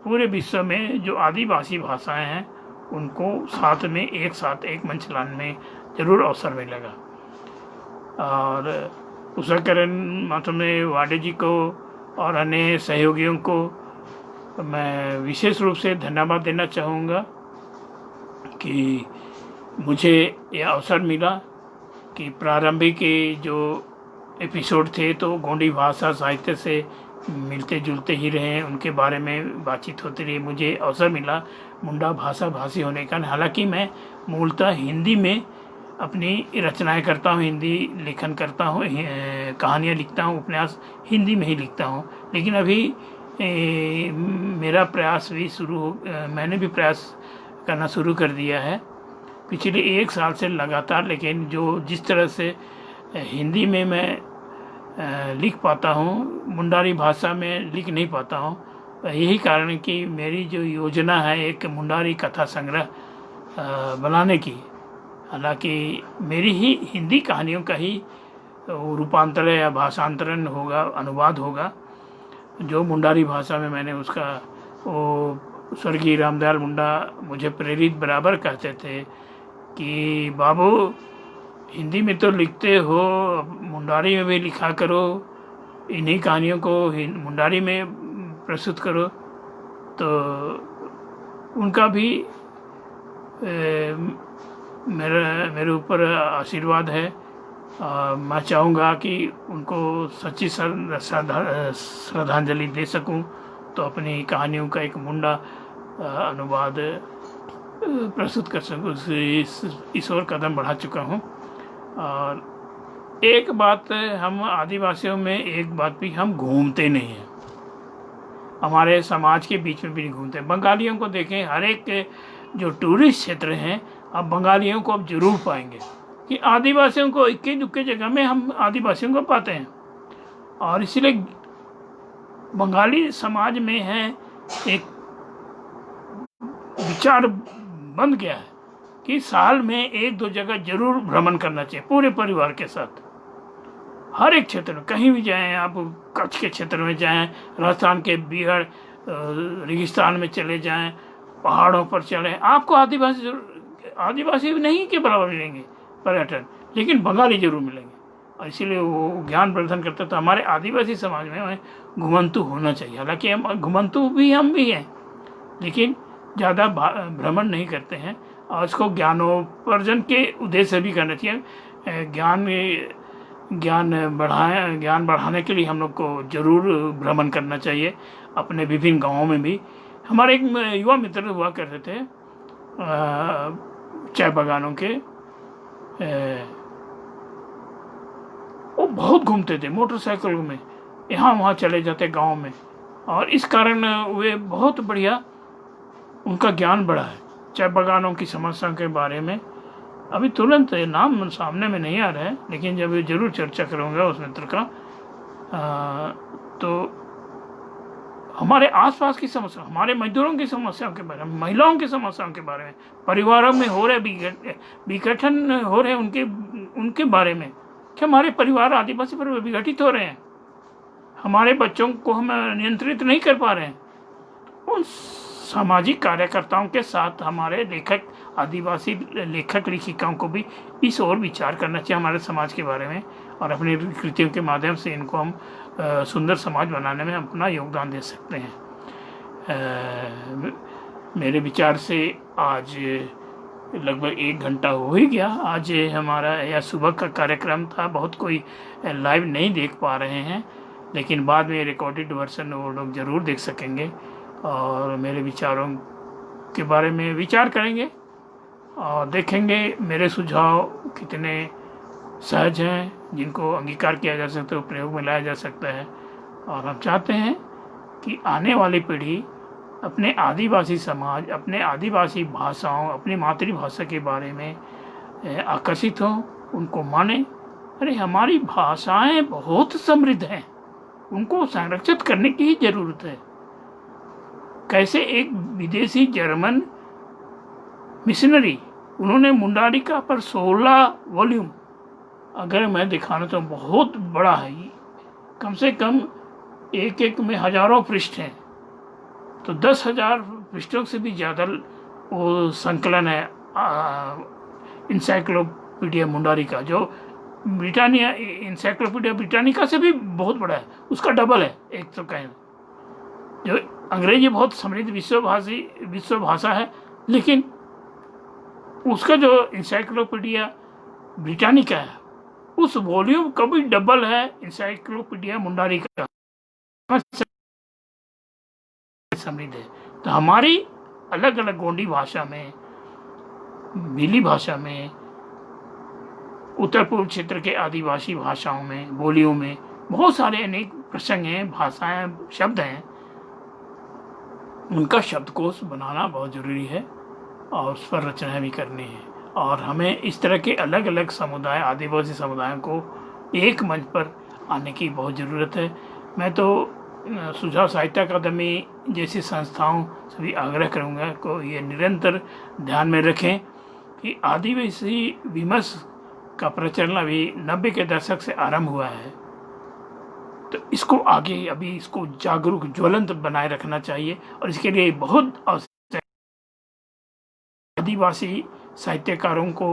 पूरे विश्व में जो आदिवासी भाषाएं हैं उनको एक साथ एक मंच लाने में जरूर अवसर मिलेगा। और उषाकरण माथुमे वाडे जी को और अन्य सहयोगियों को मैं विशेष रूप से धन्यवाद देना चाहूँगा कि मुझे यह अवसर मिला कि प्रारंभिक जो एपिसोड थे तो गोंडी भाषा साहित्य से मिलते जुलते ही रहे, उनके बारे में बातचीत होती रही। मुझे अवसर मिला मुंडा भाषा भाषी होने का। हालांकि मैं मूलतः हिंदी में अपनी रचनाएं करता हूँ, हिंदी लेखन करता हूँ, कहानियाँ लिखता हूँ, उपन्यास हिंदी में ही लिखता हूँ। लेकिन अभी मेरा प्रयास भी मैंने भी प्रयास करना शुरू कर दिया है पिछले 1 साल से लगातार। लेकिन जिस तरह से हिंदी में मैं लिख पाता हूँ, मुंडारी भाषा में लिख नहीं पाता हूँ। यही कारण है कि मेरी जो योजना है एक मुंडारी कथा संग्रह बनाने की, हालांकि मेरी ही हिंदी कहानियों का ही रूपांतर या भाषांतरण होगा, अनुवाद होगा, जो मुंडारी भाषा में मैंने उसका स्वर्गीय रामदयाल मुंडा मुझे प्रेरित बराबर कहते थे कि बाबू हिंदी में तो लिखते हो, मुंडारी में भी लिखा करो, इन्हीं कहानियों को मुंडारी में प्रस्तुत करो। तो उनका भी मेरे ऊपर आशीर्वाद है। मैं चाहूँगा कि उनको सच्ची श्रद्धांजलि दे सकूं, तो अपनी कहानियों का एक मुंडा अनुवाद प्रस्तुत कर सकूं। इस ओर कदम बढ़ा चुका हूं। और एक बात, हम आदिवासियों में एक बात भी, हम घूमते नहीं हैं, हमारे समाज के बीच में भी नहीं घूमते। बंगालियों को देखें, हर एक जो टूरिस्ट क्षेत्र हैं, अब बंगालियों को अब जरूर पाएंगे कि आदिवासियों को इक्के दुक्के जगह में हम आदिवासियों को पाते हैं। और इसलिए बंगाली समाज में है एक विचार बन गया है कि साल में 1-2 जगह जरूर भ्रमण करना चाहिए पूरे परिवार के साथ। हर एक क्षेत्र में कहीं भी जाएं, आप कच्छ के क्षेत्र में जाएं, राजस्थान के बीहड़ रेगिस्तान में चले जाएं, पहाड़ों पर चलें, आपको आदिवासी नहीं के बराबर मिलेंगे पर्यटन, लेकिन बंगाली जरूर मिलेंगे। और इसीलिए वो ज्ञान प्रदर्शन करते। तो हमारे आदिवासी समाज में घुमंतु होना चाहिए। हालांकि हम घुमंतु भी हैं, लेकिन ज़्यादा भ्रमण नहीं करते हैं। और इसको ज्ञानोपार्जन के उद्देश्य से भी करना चाहिए। ज्ञान बढ़ाने के लिए हम लोग को जरूर भ्रमण करना चाहिए, अपने विभिन्न गाँवों में भी। हमारे एक युवा मित्र हुआ करते थे चाय बागानों के, वो बहुत घूमते थे मोटरसाइकिल में, यहाँ वहाँ चले जाते गांव में। और इस कारण वे बहुत बढ़िया, उनका ज्ञान बढ़ा है चाय बागानों की समस्याओं के बारे में। अभी तुरंत नाम सामने में नहीं आ रहा है, लेकिन जब जरूर चर्चा करूँगा उस मित्र का। तो हमारे आसपास की समस्या, हमारे मजदूरों की समस्याओं के बारे में, महिलाओं की समस्याओं के बारे में, परिवारों में हो रहे विघटन हो रहे उनके बारे में, कि हमारे परिवार आदिवासी परिवार विघटित हो रहे हैं, हमारे बच्चों को हम नियंत्रित नहीं कर पा रहे हैं। उन सामाजिक कार्यकर्ताओं के साथ हमारे आदिवासी लेखक लेखिकाओं को भी इस ओर विचार करना चाहिए हमारे समाज के बारे में। और अपनी कृतियों के माध्यम से इनको हम सुंदर समाज बनाने में अपना योगदान दे सकते हैं। मेरे विचार से आज लगभग 1 घंटा हो ही गया। आज हमारा यह सुबह का कार्यक्रम था, बहुत कोई लाइव नहीं देख पा रहे हैं, लेकिन बाद में रिकॉर्डेड वर्जन वो लोग ज़रूर देख सकेंगे। और मेरे विचारों के बारे में विचार करेंगे और देखेंगे मेरे सुझाव कितने सहज हैं, जिनको अंगीकार किया जा सकता है, प्रयोग में लाया जा सकता है। और हम चाहते हैं कि आने वाली पीढ़ी अपने आदिवासी समाज, अपने आदिवासी भाषाओं, अपनी मातृभाषा के बारे में आकर्षित हों, उनको माने। अरे हमारी भाषाएं बहुत समृद्ध हैं, उनको संरक्षित करने की ही जरूरत है। कैसे एक विदेशी जर्मन मिशनरी, उन्होंने मुंडारिका पर 16 वॉल्यूम, अगर मैं दिखाना तो बहुत बड़ा है ये, कम से कम एक एक में हजारों पृष्ठ हैं, तो 10,000 पृष्ठों से भी ज़्यादा वो संकलन है इंसाइक्लोपीडिया मुंडारिका, जो ब्रिटानिया इंसाइक्लोपीडिया ब्रिटानिका से भी बहुत बड़ा है, उसका डबल है एक तो कहें। जो अंग्रेजी बहुत समृद्ध विश्व भाषा है, लेकिन उसका जो इंसाइक्लोपीडिया ब्रिटानिका है उस वॉल्यूम का भी डबल है इंसाइक्लोपीडिया मुंडारिका, समृद्ध है। तो हमारी अलग अलग गोंडी भाषा में, भीली भाषा में, उत्तर पूर्व क्षेत्र के आदिवासी भाषाओं में, बोलियों में बहुत सारे अनेक प्रसंग हैं, भाषाएं, शब्द हैं। उनका शब्दकोश बनाना बहुत ज़रूरी है और उस पर रचनाएं भी करनी है। और हमें इस तरह के अलग अलग समुदाय, आदिवासी समुदायों को एक मंच पर आने की बहुत ज़रूरत है। मैं तो सुझाव साहित्य अकादमी जैसी संस्थाओं से भी आग्रह करूँगा को ये निरंतर ध्यान में रखें कि आदिवासी विमर्श का प्रचलन अभी 90 के दशक से आरंभ हुआ है, तो इसको आगे अभी इसको जागरूक, ज्वलंत बनाए रखना चाहिए। और इसके लिए बहुत आदिवासी साहित्यकारों को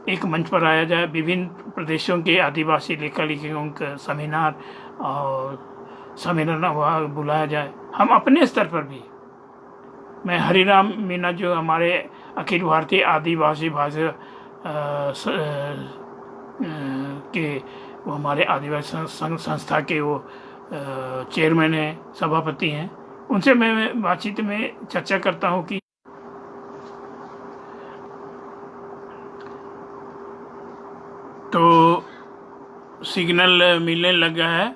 एक मंच पर आया जाए, विभिन्न प्रदेशों के आदिवासी लेखकों का सेमिनार बुलाया जाए। हम अपने स्तर पर भी, मैं हरिराम मीना जो हमारे अखिल भारतीय आदिवासी भाषा के वो हमारे आदिवासी संस्था के वो चेयरमैन हैं, सभापति हैं, उनसे मैं बातचीत में चर्चा करता हूँ कि तो सिग्नल मिलने लगा है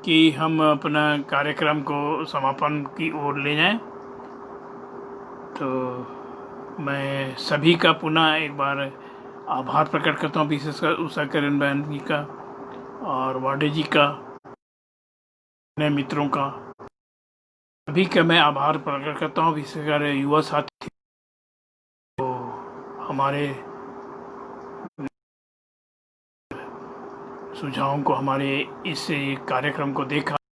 कि हम अपना कार्यक्रम को समापन की ओर ले जाएं। तो मैं सभी का पुनः एक बार आभार प्रकट करता हूँ, विशेषकर उषा किरण बहन जी का और वाडे जी का, अपने मित्रों का, सभी का मैं आभार प्रकट करता हूँ। विशेषकर युवा साथी तो हमारे सुझावों को, हमारे इस कार्यक्रम को देखा।